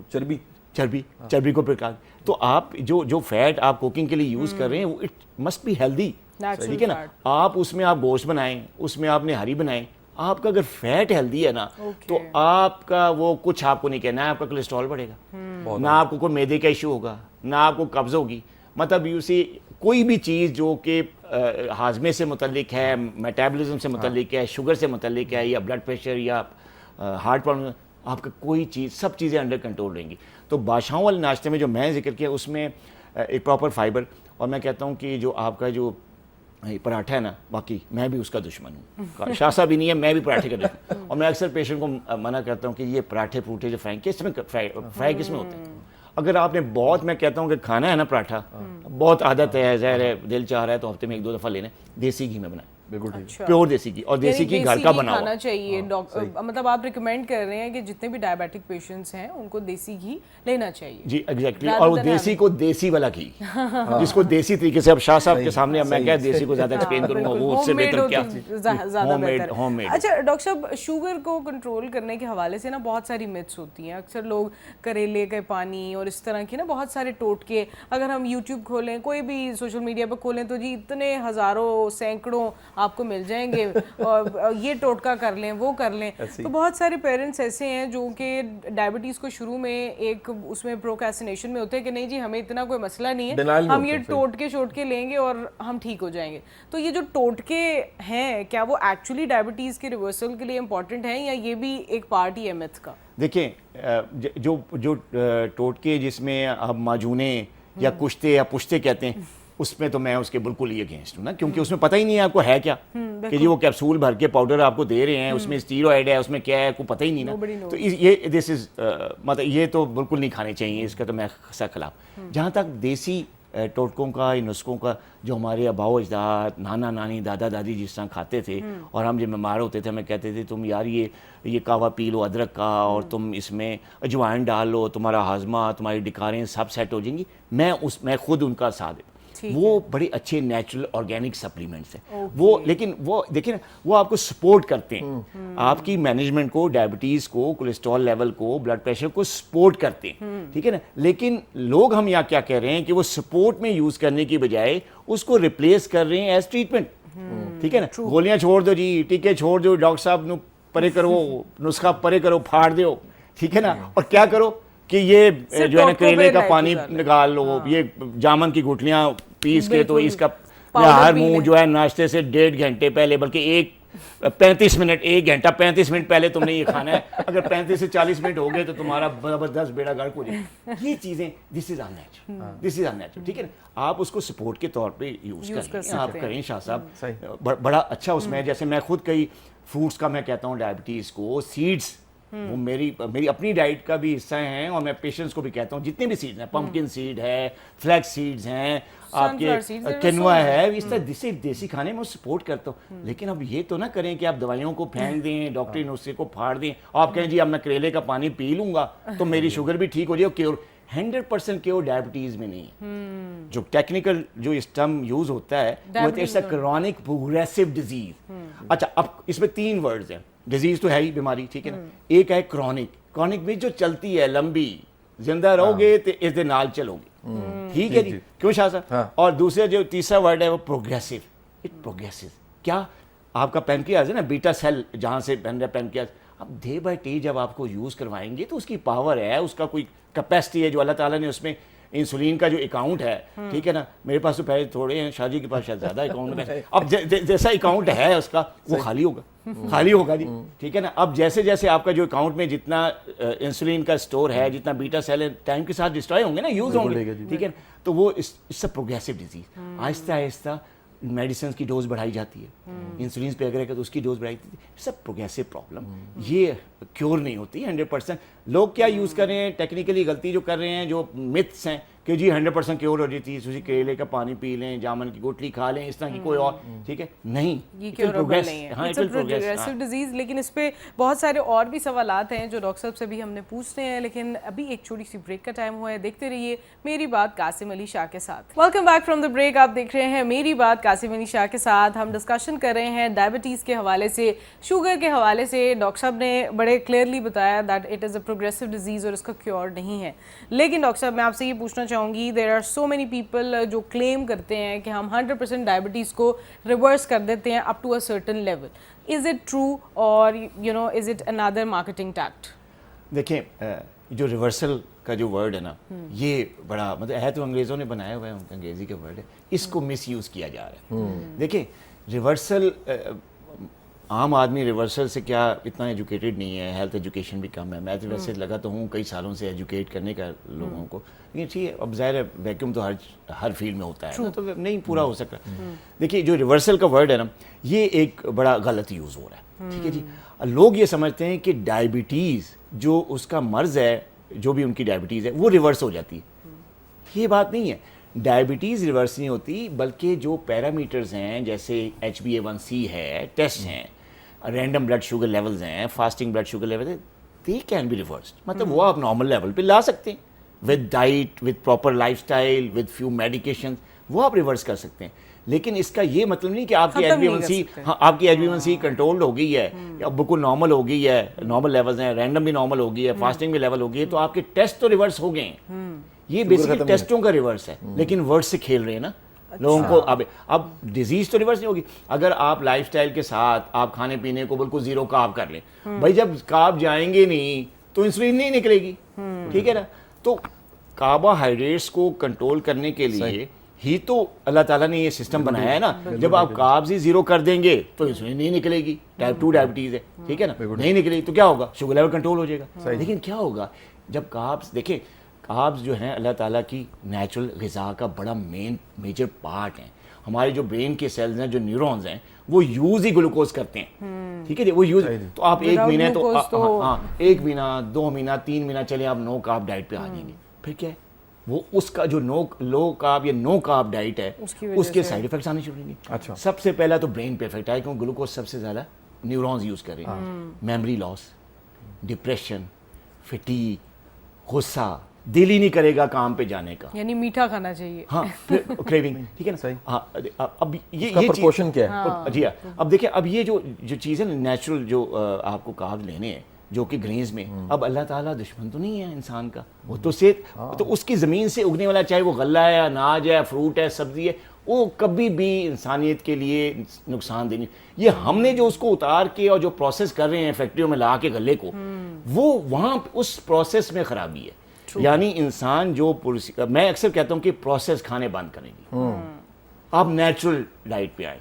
چربی کو پکا. تو آپ جو فیٹ آپ کوکنگ کے لیے یوز کر رہے ہیں وہ اٹ مسٹ بی ہیلدی, ٹھیک ہے نا. آپ اس میں آپ گوشت بنائیں, اس میں آپ نہاری بنائیں, آپ کا اگر فیٹ ہیلدی ہے نا تو آپ کا وہ کچھ آپ کو نہیں کہنا ہے, آپ کا کولیسٹرول بڑھے گا, نہ آپ کو کوئی معدے کا ایشو ہوگا, نہ آپ کو قبض ہوگی. مطلب یو سی کوئی بھی چیز جو کہ ہاضمے سے متعلق ہے, میٹابولزم سے متعلق ہے, شوگر سے متعلق ہے, یا بلڈ پریشر یا ہارٹ پرابلم, آپ کا کوئی چیز, سب چیزیں انڈر کنٹرول رہیں گی. تو بادشاہوں والے ناشتے میں جو میں ذکر کیا اس میں ایک پراپر فائبر, اور میں کہتا ہوں کہ جو آپ کا جو پراٹھا ہے نا, باقی میں بھی اس کا دشمن ہوں. شاہ صاحب بھی نہیں ہے, میں بھی پراٹھے کا دشمن ہوں. اور میں اکثر پیشنٹ کو منع کرتا ہوں کہ یہ پراٹھے پروٹھے جو فرائی کس میں فرائی کس میں ہوتے ہیں. اگر آپ نے بہت, میں کہتا ہوں کہ کھانا ہے نا پراٹھا, بہت عادت ہے, ظاہر ہے دل چاہ رہا ہے تو ہفتے میں 1-2 دفعہ لینے, دیسی گھی میں بنائیں, بالکل پیور دیسی گھی, اور دیسی گھی گھر کا بنا ہوا کھانا چاہیے. مطلب آپ ریکمینڈ کر رہے ہیں کہ جتنے بھی ڈائبیٹک پیشنٹس ہیں ان کو دیسی گھی لینا چاہیے. جی ایگزیکٹلی, اور وہ دیسی کو دیسی والا گھی, جس کو دیسی طریقے سے, اب شاہ صاحب کے سامنے اب میں کیا دیسی کو زیادہ ایکسپلین کروں گا, وہ اس سے بہتر کیا زیادہ بہتر. اچھا ڈاکٹر صاحب, شوگر کو کنٹرول کرنے کے حوالے سے نا بہت ساری میتھس ہوتی ہیں. اکثر لوگ کریلے کے پانی اور اس طرح کے نا بہت سارے ٹوٹکے, اگر ہم یوٹیوب کھولیں, کوئی بھی سوشل میڈیا پہ کھولیں تو جی اتنے ہزاروں سینکڑوں آپ کو مل جائیں گے, اور یہ ٹوٹکا کر لیں, وہ کر لیں. تو بہت سارے پیرنٹس ایسے ہیں جو کہ ڈائبٹیز کو شروع میں ایک اس میں پروکریسٹینیشن میں ہوتے ہیں کہ نہیں جی ہمیں اتنا کوئی مسئلہ نہیں ہے, ہم یہ ٹوٹکے لیں گے اور ہم ٹھیک ہو جائیں گے. تو یہ جو ٹوٹکے ہیں کیا وہ ایکچولی ڈائبٹیز کے ریورسل کے لیے امپورٹنٹ ہیں, یا یہ بھی ایک پارٹ ہی ہے میتھ کا؟ دیکھیں, جو ٹوٹکے جس میں اب معجونے یا کشتے یا پشتے کہتے ہیں, اس میں تو میں اس کے بالکل ہی اگینسٹ ہوں نا, کیونکہ اس میں پتہ ہی نہیں ہے آپ کو ہے کیا, کہ جی وہ کیپسول بھر کے پاؤڈر آپ کو دے رہے ہیں, اس میں اسٹیرائڈ ہے, اس میں کیا ہے, کو پتہ ہی نہیں نا. تو یہ دس از مطلب یہ تو بالکل نہیں کھانے چاہیے, اس کا تو میں سخت خلاف. جہاں تک دیسی ٹوٹکوں کا, نسخوں کا, جو ہمارے آباء و اجداد, نانا نانی, دادا دادی جس طرح کھاتے تھے, اور ہم جب بیمار ہوتے تھے ہمیں کہتے تھے تم یار یہ قہوہ پی لو ادرک کا, اور تم اس میں اجوائن ڈال لو, تمہارا ہاضمہ, تمہاری ڈکاریں سب سیٹ ہو جائیں گی. میں خود ان کا ساتھ, وہ بڑے اچھے نیچرل آرگینک سپلیمنٹس ہیں وہ, لیکن وہ دیکھیں نا وہ آپ کو سپورٹ کرتے ہیں, آپ کی مینجمنٹ کو, ڈائبٹیز کو, کولیسٹرول لیول کو, بلڈ پریشر کو سپورٹ کرتے ہیں, ٹھیک ہے نا. لیکن لوگ ہم یہاں کیا کہہ رہے ہیں کہ وہ سپورٹ میں یوز کرنے کی بجائے اس کو ریپلیس کر رہے ہیں ایز ٹریٹمنٹ, ٹھیک ہے نا. گولیاں چھوڑ دو جی, ٹیکے چھوڑ دو, ڈاکٹر صاحب نو پرے کرو, نسخہ پرے کرو, پھاڑ دو, ٹھیک ہے نا. اور کیا کرو کہ یہ جو ہے نا کریلے کا پانی نکال لو, یہ جامن کی گٹلیاں پیس کے, تو اس کا ہر منہ جو ہے ناشتے سے 1.5 گھنٹے پہلے, بلکہ 35 منٹ, 1 گھنٹہ 35 منٹ پہلے تم نے یہ کھانا ہے. اگر 35 سے 40 منٹ ہو گئے تو تمہارا زبردست بیڑا غرق ہو جائے. یہ چیزیں دس از ان نیچرل, ٹھیک ہے نا. آپ اس کو سپورٹ کے طور پہ یوز کریں, آپ کریں شاہ صاحب, بڑا اچھا اس میں. جیسے میں خود کئی فروٹس کا میں کہتا ہوں ڈائبٹیز کو, سیڈس وہ میری اپنی ڈائٹ کا بھی حصہ ہیں, اور میں پیشنٹس کو بھی کہتا ہوں جتنے بھی سیڈز ہیں, پمپکن سیڈ ہے, فلیکس سیڈز ہیں, آپ کے کینوا ہے, اس طرح دیسی کھانے میں سپورٹ کرتا ہوں. لیکن اب یہ تو نہ کریں کہ آپ دوائیوں کو پھینک دیں, ڈاکٹری نسخے کو پھاڑ دیں, آپ کہیں جی اب میں کریلے کا پانی پی لوں گا تو میری شوگر بھی ٹھیک ہو جائے. کیور 100% کیور ڈائبٹیز میں نہیں ہے. جو ٹیکنیکل جو اس ٹرم یوز ہوتا ہے وہ it's a chronic progressive disease. اچھا اب اس میں 3 ورڈز ہیں, ڈیزیز تو ہے ہی بیماری, ٹھیک ہے نا. ایک ہے کرونک میں جو چلتی ہے, لمبی, زندہ رہو گے تو اس دے نال چلو گے, ٹھیک ہے جی, کیوں شاہ صاحب. اور دوسرے جو تیسرا ورڈ ہے وہ پروگریسو. اٹ پروگریسو کیا, آپ کا پینکریاز ہے نا, بیٹا سیل جہاں سے بن رہا پینکریاز, اب ڈے بائی ڈے جب آپ کو یوز کروائیں گے تو اس کی پاور ہے, اس کا کوئی کیپیسٹی ہے جو اللہ تعالیٰ نے اس میں, انسولین کا جو اکاؤنٹ ہے, ٹھیک ہے نا. میرے پاس تو پہلے تھوڑے ہیں, شاہ جی کے پاس شاید زیادہ اکاؤنٹ ہے. اب جیسا اکاؤنٹ ہے اس کا وہ خالی ہوگا جی, ٹھیک ہے نا. اب جیسے جیسے آپ کا جو اکاؤنٹ میں جتنا انسولین کا اسٹور ہے, جتنا بیٹا سیل ہے, ٹائم کے ساتھ ڈسٹرائے ہوں گے نا, یوز ہوں گے, ٹھیک ہے نا. تو وہ اس سے پروگریسو ڈیزیز, آہستہ آہستہ میڈیسنس کی ڈوز بڑھائی جاتی ہے, انسولین پہ اگر ہے تو اس کی ڈوز بڑھائی جاتی ہے. سب پروگریسو پرابلم, یہ کیور نہیں ہوتی 100%. لوگ کیا یوز کر رہے ہیں, ٹیکنیکلی غلطی جو کر رہے ہیں, جو متس ہیں کہ جی 100% کیور ہو جاتی ہے, اسی کریلے کا پانی پی لیں, جامن کی گٹلی کھا لیں, اس طرح کی کوئی اور, ٹھیک ہے نہیں, یہ کیوریبل نہیں ہے, اٹس اے پروگریسو ڈیزیز. لیکن اس پہ بہت سارے اور بھی سوالات ہیں جو ڈاکٹر صاحب سے بھی ہم نے پوچھتے ہیں, لیکن ابھی ایک چھوٹی سی بریک کا ٹائم ہوا ہے. دیکھتے رہیے میری بات قاسم علی شاہ کے ساتھ. Welcome back from the break. آپ دیکھ رہے ہیں میری بات قاسم علی شاہ کے ساتھ. ہم ڈسکشن کر رہے ہیں ڈائبٹیز کے حوالے سے, شوگر کے حوالے سے. ڈاکٹر صاحب نے بڑے کلیئرلی بتایا that it is a progressive disease اور اس کا کیور نہیں ہے. لیکن ڈاکٹر صاحب میں آپ سے یہ پوچھنا چاہوں گی, there are so many people جو کلیم کرتے ہیں کہ ہم 100% ڈائبٹیز کو ریورس کر دیتے ہیں up to a certain level. Is it true or is it another marketing tact? دیکھیں جو ریورسل کا جو ورڈ ہے نا, یہ بڑا مطلب ہے تو انگریزوں نے بنایا ہوا ہے, ان کا انگریزی کا ورڈ ہے, اس کو مس یوز کیا جا رہا ہے. دیکھیں ریورسل, عام آدمی ریورسل سے کیا اتنا ایجوکیٹڈ نہیں ہے, ہیلتھ ایجوکیشن بھی کم ہے. میں تو ویسے لگا تو ہوں کئی سالوں سے ایجوکیٹ کرنے کا لوگوں کو, لیکن ٹھیک ہے اب ظاہر ہے ویکیوم تو ہر فیلڈ میں ہوتا ہے, تو نہیں پورا ہو سکتا. دیکھیے جو ریورسل کا ورڈ ہے نا, یہ ایک بڑا غلط یوز ہو رہا ہے, ٹھیک ہے جی. لوگ یہ سمجھتے ہیں کہ ڈائبٹیز جو اس کا مرض ہے, جو بھی ان کی ڈائبٹیز ہے وہ ریورس ہو جاتی ہے. یہ بات نہیں ہے, ڈائبٹیز ریورس نہیں ہوتی, بلکہ جو پیرامیٹرز ہیں جیسے HbA1c ہے, ٹیسٹ ہیں, رینڈم بلڈ شوگر لیولز ہیں, فاسٹنگ بلڈ شوگر لیول ہے, دے کین بی ریورسڈ. مطلب وہ آپ نارمل لیول پہ لا سکتے ہیں with diet, with proper life style, with few medication, وہ آپ ریورس کر سکتے ہیں. لیکن اس کا یہ مطلب نہیں کہ آپ کی HbA1c کنٹرولڈ ہو گئی ہے, یا بالکل نارمل ہو گئی ہے, نارمل لیولز ہیں, رینڈم بھی نارمل ہو گئی ہے, فاسٹنگ بھی لیول ہو گئی ہے, تو آپ کے ٹیسٹ تو ریورس ہو گئے ہیں. یہ بیسکلی ٹیسٹوں کا ریورس ہے, لیکن ورڈ سے کھیل رہے ہیں نا لوگوں کو. اب ڈیزیز تو ریورس نہیں ہوگی اگر آپ لائف اسٹائل کے ساتھ آپ کھانے پینے کو بالکل زیرو کارب کر لیں. بھائی جب کارب جائیں گے نہیں تو انسولین نہیں نکلے گی, ٹھیک ہے نا. تو کاربوہائیڈریٹس کو کنٹرول کرنے کے لیے ہی تو اللہ تعالیٰ نے یہ سسٹم بنایا ہے نا. جب آپ کاربز ہی زیرو کر دیں گے تو انسولین نہیں نکلے گی, ٹائپ 2 ڈائبٹیز ہے, ٹھیک ہے نا, نہیں نکلے گی تو کیا ہوگا, شوگر لیول کنٹرول ہو جائے گا. لیکن کیا ہوگا جب کاربز, دیکھیں کاربز جو ہیں اللہ تعالیٰ کی نیچرل غذا کا بڑا میجر پارٹ ہیں. ہمارے جو برین کے سیلز ہیں, جو نیورونز ہیں, وہ یوز ہی گلوکوز کرتے ہیں, ٹھیک ہے جی, وہ یوز. تو آپ ایک مہینے تو ہاں 1 مہینہ 2 مہینہ 3 مہینہ چلے آپ نو کارب ڈائٹ پہ آ جائیں گے. پھر کیا ہے, وہ اس کا جو لو کارب یا نو کارب ڈائٹ ہے اس کے سائڈ افیکٹس آنے شروع ہوں گے. اچھا, سب سے پہلا تو برین پہ افیکٹ آئے, کیونکہ گلوکوز سب سے زیادہ نیورونز یوز کر رہے ہیں. میموری لاس, ڈپریشن, فٹیگ, غصہ, دل ہی نہیں کرے گا کام پہ جانے کا, یعنی میٹھا کھانا چاہیے. ہاں پھر کریونگ, ٹھیک ہے نا. صحیح. ہاں اب یہ پرپورشن کیا ہے, جی ہاں. اب دیکھیں, اب یہ جو چیز ہے نا نیچرل, جو آپ کو کارب لینے ہیں جو کہ گرینز میں, اب اللہ تعالیٰ دشمن تو نہیں ہے انسان کا, وہ تو تو اس کی زمین سے اگنے والا, چاہے وہ غلہ ہے, اناج ہے, فروٹ ہے, سبزی ہے, وہ کبھی بھی انسانیت کے لیے نقصان دہ نہیں. یہ ہم نے جو اس کو اتار کے اور جو پروسیس کر رہے ہیں فیکٹریوں میں لا کے غلے کو, وہ وہاں اس پروسیس میں خرابی ہے. یعنی انسان جو میں اکثر کہتا ہوں کہ پروسیس کھانے بند کریں گے, آپ نیچرل ڈائٹ پہ آئیں,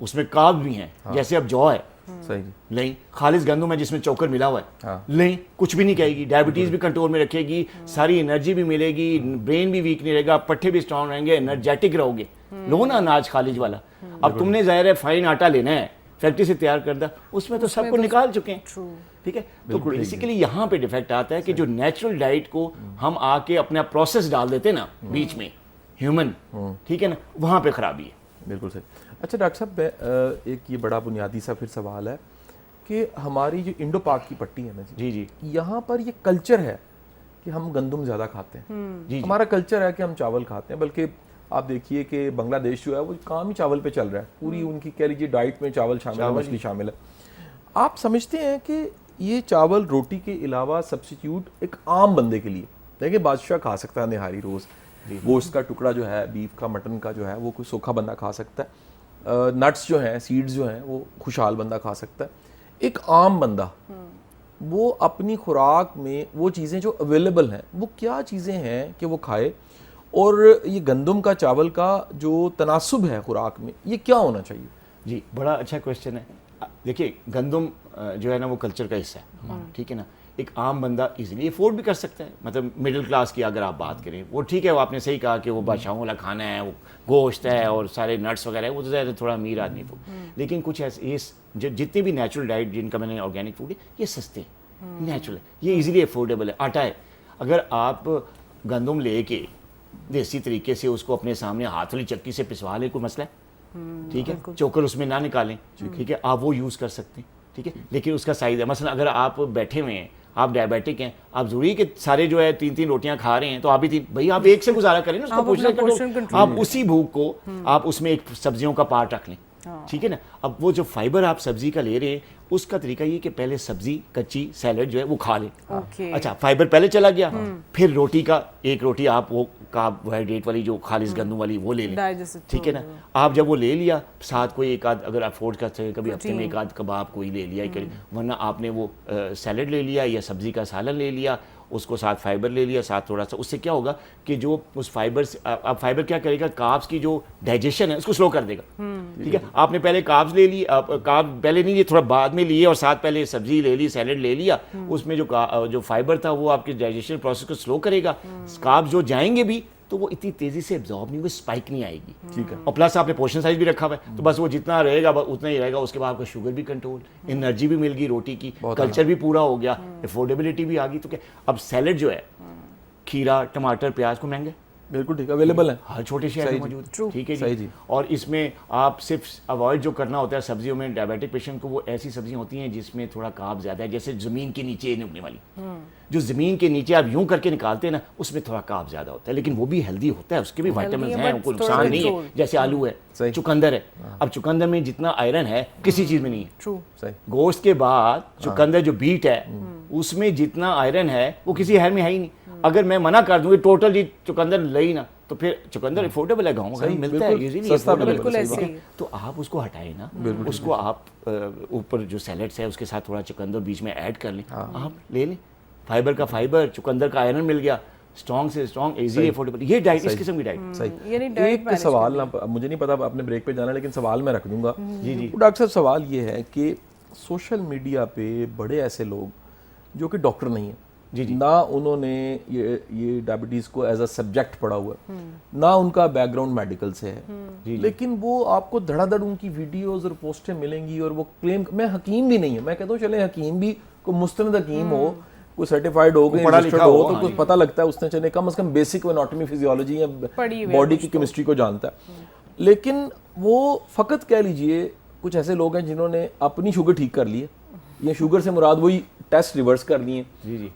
اس میں کارب بھی ہیں, جیسے اب جو ہے صحیح لیں, خالص گندم ہے جس میں چوکر ملا ہوا ہے, لیں, کچھ بھی نہیں کہے گی, ڈائبٹیز بھی کنٹرول میں رکھے گی, ساری انرجی بھی ملے گی, برین بھی ویک نہیں رہے گا, پٹھے بھی اسٹرانگ رہیں گے, انرجیٹک رہو گے. لو نا اناج خالص والا. اب تم نے ظاہر ہے فائن آٹا لینا ہے فیکٹری سے تیار کردہ, اس میں تو سب کو نکال چکے ہیں, ٹھیک ہے. تو بیسیکلی یہاں پہ ڈیفیکٹ آتا ہے کہ جو نیچرل ڈائٹ کو ہم آ کے اپنا پروسیس ڈال دیتے نا بیچ میں ہیومن, ٹھیک ہے نا, وہاں پہ خرابی ہے. بالکل صحیح. اچھا ڈاکٹر صاحب, ایک یہ بڑا بنیادی سا پھر سوال ہے کہ ہماری جو انڈو پاک کی پٹی ہے نا جی جی, یہاں پر یہ کلچر ہے کہ ہم گندم زیادہ کھاتے ہیں. ہمارا کلچر ہے کہ ہم چاول کھاتے ہیں, بلکہ آپ دیکھیے کہ بنگلہ دیش جو ہے وہ کام ہی چاول پہ چل رہا ہے, پوری ان کی کہہ لیجیے ڈائٹ میں چاول شامل ہے, مچھلی شامل ہے. آپ سمجھتے ہیں کہ یہ چاول روٹی کے علاوہ سبسٹیٹیوٹ ایک عام بندے کے لیے, دیکھیں بادشاہ کھا سکتا ہے نہاری روز, گوشت کا ٹکڑا جو ہے, بیف کا, مٹن کا جو ہے, وہ کوئی سوکھا بندہ کھا سکتا ہے, نٹس جو ہیں, سیڈز جو ہیں, وہ خوشحال بندہ کھا سکتا ہے. ایک عام بندہ وہ اپنی خوراک میں وہ چیزیں جو اویلیبل ہیں وہ کیا چیزیں ہیں کہ وہ کھائے, اور یہ گندم کا چاول کا جو تناسب ہے خوراک میں یہ کیا ہونا چاہیے؟ جی بڑا اچھا کویشچن ہے. دیکھیے گندم جو ہے نا وہ کلچر کا حصہ ہے ہمارا, ٹھیک ہے نا. ایک عام بندہ ایزیلی افورڈ بھی کر سکتا ہے, مطلب مڈل کلاس کی اگر آپ بات کریں, وہ ٹھیک ہے, وہ آپ نے صحیح کہا کہ وہ بادشاہوں والا کھانا ہے, وہ گوشت ہے اور سارے نٹس وغیرہ ہے, وہ تو زیادہ تھوڑا امیر آدمی کو. لیکن کچھ ایسے یہ جتنے بھی نیچرل ڈائٹ جن کا میں نے آرگینک فوڈ ہے, یہ سستے ہیں, نیچرل ہے, یہ ایزیلی افورڈیبل ہے. آٹا ہے, اگر آپ گندم لے کے دیسی طریقے سے اس کو اپنے سامنے ہاتھ والی چکی سے پسوا لیں, کوئی مسئلہ ہے, ٹھیک ہے, چوکر اس میں نہ نکالیں, ٹھیک ہے, آپ وہ یوز کر سکتے ہیں, ٹھیک ہے. لیکن اس کا سائز ہے, مثلا اگر آپ بیٹھے ہوئے ہیں, آپ ڈائبیٹک ہیں, آپ ضروری کہ سارے جو ہے 3 روٹیاں کھا رہے ہیں, تو آپ بھی بھائی آپ ایک سے گزارا کریں نا, اس کو پوچھنا, آپ اسی بھوک کو آپ اس میں ایک سبزیوں کا پارٹ رکھ لیں, ٹھیک ہے نا. اب وہ جو فائبر آپ سبزی کا لے رہے ہیں, اس کا طریقہ یہ کہ پہلے سبزی کچی سیلڈ جو ہے وہ کھا لیں, اچھا فائبر پہلے چلا گیا, پھر روٹی کا ایک روٹی آپ وہ کاربوہائیڈریٹ والی جو خالص گندم والی وہ لے لیں, ٹھیک ہے نا. آپ جب وہ لے لیا, ساتھ کوئی ایک آدھ اگر افورڈ کر سکے کبھی ہفتے میں ایک آدھ کباب کوئی لے لیا, ورنہ آپ نے وہ سیلڈ لے لیا یا سبزی کا سالن لے لیا, اس کو ساتھ فائبر لے لیا ساتھ تھوڑا سا. اس سے کیا ہوگا کہ جو اس فائبر سے اب فائبر کیا کرے گا, کاربس کی جو ڈائجیشن ہے اس کو سلو کر دے گا, ٹھیک ہے. آپ نے پہلے کاربس لے لی, کارب پہلے نہیں لیے, تھوڑا بعد میں لیے, اور ساتھ پہلے سبزی لے لی, سیلڈ لے لیا, اس میں جو فائبر تھا وہ آپ کے ڈائجیشن پروسیس کو سلو کرے گا. کاربس جو جائیں گے بھی تو وہ اتنی تیزی سے ایبزارب نہیں ہوگی, اسپائک نہیں آئے گی, ٹھیک ہے. اور پلس آپ نے پورشن سائز بھی رکھا ہوا ہے, تو بس وہ جتنا رہے گا اتنا ہی رہے گا. اس کے بعد آپ کا شوگر بھی کنٹرول, انرجی بھی مل گئی روٹی کی, کلچر بھی پورا ہو گیا, افورڈیبلٹی بھی آ گئی. تو کیا اب سیلڈ جو ہے, کھیرا, ٹماٹر, پیاز کو مہنگے, بالکل ٹھیک, اویلیبل ہے, ہر چھوٹے شہر میں موجود ہے, ٹھیک ہے جی. اور اس میں آپ صرف اوائڈ جو کرنا ہوتا ہے سبزیوں میں, ڈائبیٹک پیشنٹ کو وہ ایسی سبزیاں ہوتی ہیں جس میں تھوڑا کارب زیادہ ہے, جیسے زمین کے نیچے نکلنے والی, جو زمین کے نیچے آپ یوں کر کے نکالتے ہیں نا, اس میں تھوڑا کارب زیادہ ہوتا ہے, لیکن وہ بھی ہیلدی ہوتا ہے, اس کے بھی وائٹامنز ہیں, کوئی نقصان نہیں ہے. جیسے آلو ہے, چقندر ہے, اب چقندر میں جتنا آئرن ہے کسی چیز میں نہیں ہے. گوشت کے بعد چقندر جو بیٹ ہے اس میں جتنا آئرن ہے وہ کسی ہر میں ہے ہی نہیں. اگر میں منع کر دوں کہ ٹوٹل جی چقندر لے ہی نا, تو پھر چقندر افورڈیبل ہے, گاؤں میں ملتا ہے ایزیلی, تو آپ اس کو ہٹائیں نا, اس کو آپ اوپر جو سیلڈس ہے اس کے ساتھ تھوڑا چقندر بیچ میں ایڈ کر لیں, آپ لے لیں, فائبر کا فائبر, چقندر کا آئرن مل گیا, اسٹرانگ سے اسٹرانگ, ایزیلی افورڈیبل. یہ ڈائٹ اس قسم کی ڈائٹ. صحیح. ایک سوال, مجھے نہیں پتا اپنے بریک پہ جانا, لیکن سوال میں رکھ دوں گا. جی جی ڈاکٹر صاحب, سوال یہ ہے کہ سوشل میڈیا پہ بڑے ایسے لوگ جو کہ ڈاکٹر نہیں ہیں, نہ انہوں نے یہ ڈائبٹیز کو ایز اے سبجیکٹ پڑھا ہوا ہے, نہ ان کا بیک گراؤنڈ میڈیکل سے ہے, لیکن وہ آپ کو دھڑا دھڑ ان کی ویڈیوز اور پوسٹیں ملیں گی, اور وہ کلیم, میں حکیم بھی نہیں ہے, میں کہتا ہوں چلے حکیم بھی, کوئی مستند حکیم ہو, کوئی سرٹیفائڈ ہو, کوئی رجسٹرڈ ہو, تو کچھ پتہ لگتا ہے اس نے, چلے کم از کم بیسک اناٹمی فزیولوجی یا باڈی کی کیمسٹری کو جانتا ہے. لیکن وہ فقط کہہ لیجئے کچھ ایسے لوگ ہیں جنہوں نے اپنی شوگر ٹھیک کر لی ہے, یا شوگر سے مراد وہی ٹیسٹ ریورس کر لیے,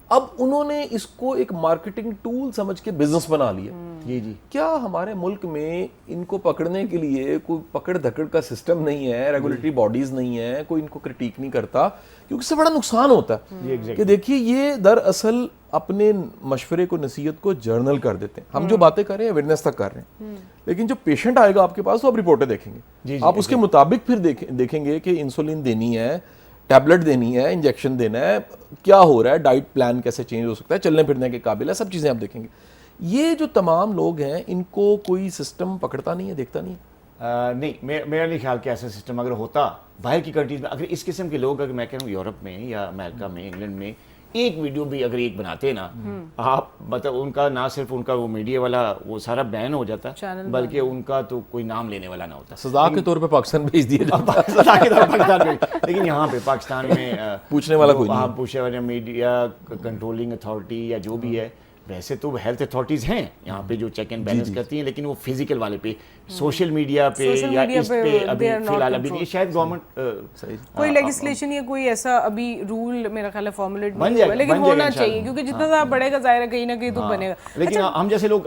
اب انہوں نے اس کو ایک مارکیٹنگ ٹول سمجھ کے بزنس بنا لیا. کیا ہمارے ملک میں ان کو پکڑنے کے لیے کوئی پکڑ دھکڑ کا سسٹم نہیں ہے, ریگولیٹری باڈیز نہیں ہے, کوئی ان کو کرٹیک نہیں کرتا, کیونکہ اس سے بڑا نقصان ہوتا ہے کہ دیکھیے یہ دراصل اپنے مشورے کو, نصیحت کو جرنل کر دیتے ہیں. ہم جو باتیں کر رہے ہیں اویئرنیس تک کر رہے ہیں, لیکن جو پیشنٹ آئے گا آپ کے پاس تو آپ رپورٹیں دیکھیں گے, آپ اس کے مطابق پھر دیکھیں گے کہ انسولین دینی ہے, ٹیبلٹ دینی ہے, انجیکشن دینا ہے, کیا ہو رہا ہے, ڈائٹ پلان کیسے چینج ہو سکتا ہے, چلنے پھرنے کے قابل ہے, سب چیزیں آپ دیکھیں گے. یہ جو تمام لوگ ہیں ان کو کوئی سسٹم پکڑتا نہیں ہے, دیکھتا نہیں ہے. نہیں, میرا نہیں خیال کہ ایسا سسٹم اگر ہوتا باہر کی کنٹریز میں, اگر اس قسم کے لوگ, اگر میں کہہ رہا ہوں یورپ میں یا امریکہ میں, انگلینڈ میں, ایک ویڈیو بھی اگر ایک بناتے نا آپ, مطلب ان کا نہ صرف ان کا وہ میڈیا والا وہ سارا بین ہو جاتا, بلکہ ان کا تو کوئی نام لینے والا نہ ہوتا, سزا کے طور پہ پاکستان بھیج دیا جاتا. سزا کے طور پہ پاکستان میں. لیکن یہاں پہ پاکستان میں پوچھنے والا کوئی نہیں, پوچھنے والا میڈیا کنٹرولنگ اتھارٹی یا جو بھی ہے, ویسے تو ہیلتھ اتھارٹیز ہیں یہاں پہ جو چیک اینڈ بیلنس کرتی ہیں, لیکن وہ فزیکل والے پہ, سوشل میڈیا پہ یا اس پہ ابھی فی الحال ابھی نہیں. شاید گورنمنٹ کوئی لیجسلیشن یا کوئی ایسا ابھی رول میرا خیال ہے فارمولیٹ نہیں ہوا, لیکن ہونا چاہیے, کیونکہ جتنا زیادہ بڑھے گا ظاہر ہے کہیں نہ کہیں تو بنے گا. لیکن ہم جیسے لوگ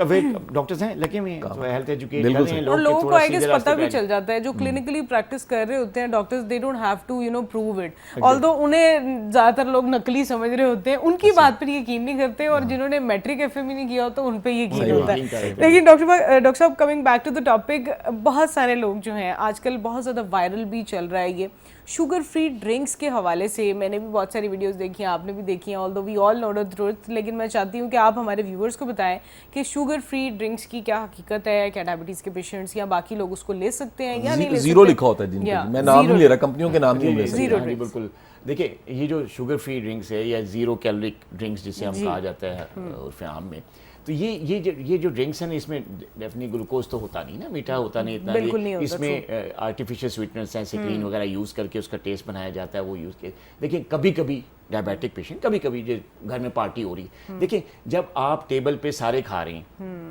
ڈاکٹرز ہیں لگے ہوئے ہیں, ہیلتھ ایجوکیٹ کر رہے ہیں, اور لوگوں کو آئی گیس پتہ بھی چل جاتا ہے, جو کلینکلی پریکٹس کر رہے ہوتے ہیں doctors, they don't have to prove it, although انہیں زیادہ تر لوگ نقلی سمجھ رہے ہوتے ہیں, ان کی بات پر یقین نہیں کرتے, اور جنہوں نے میٹرک ایف ایم نہیں کیا تو ان پہ یقین ہوتا ہے. لیکن ڈاکٹر صاحب coming back to the topic, بہت سارے لوگ جو ہیں آج کل بہت زیادہ وائرل بھی چل رہا ہے یہ شوگر فری ڈرنکس کے حوالے سے. میں نے بھی بہت ساری ویڈیوز دیکھی ہیں, آپ نے بھی دیکھی ہیں, آلدو وی آل نو دا ٹروتھ, لیکن میں چاہتی ہوں کہ آپ ہمارے ویورز کو بتائیں کہ شوگر فری ڈرنکس کی کیا حقیقت ہے, کیا ڈائبٹیز کے پیشنٹس یا باقی لوگ اس کو لے سکتے ہیں یا نہیں لے سکتے. زیرو لکھا ہوتا ہے جن پہ, میں نام نہیں لے رہا, کمپنیوں کے نام نہیں لے زیرو. بالکل, دیکھیں یہ جو شوگر فری ڈرنکس ہے یا زیرو کیلورک ڈرنکس جسے ہم کہا جاتا ہے عرف عام میں, تو یہ جو ڈرنکس ہیں اس میں ڈیفینیٹلی گلوکوز تو ہوتا نہیں نا, میٹھا ہوتا نہیں اتنا, اس میں آرٹیفیشیل سویٹنرس ہیں, سیکرین وغیرہ یوز کر کے اس کا ٹیسٹ بنایا جاتا ہے, وہ یوز کر. دیکھیں کبھی کبھی ڈائبیٹک پیشنٹ, کبھی کبھی جو گھر میں پارٹی ہو رہی ہے, دیکھیں جب آپ ٹیبل پہ سارے کھا رہے ہیں,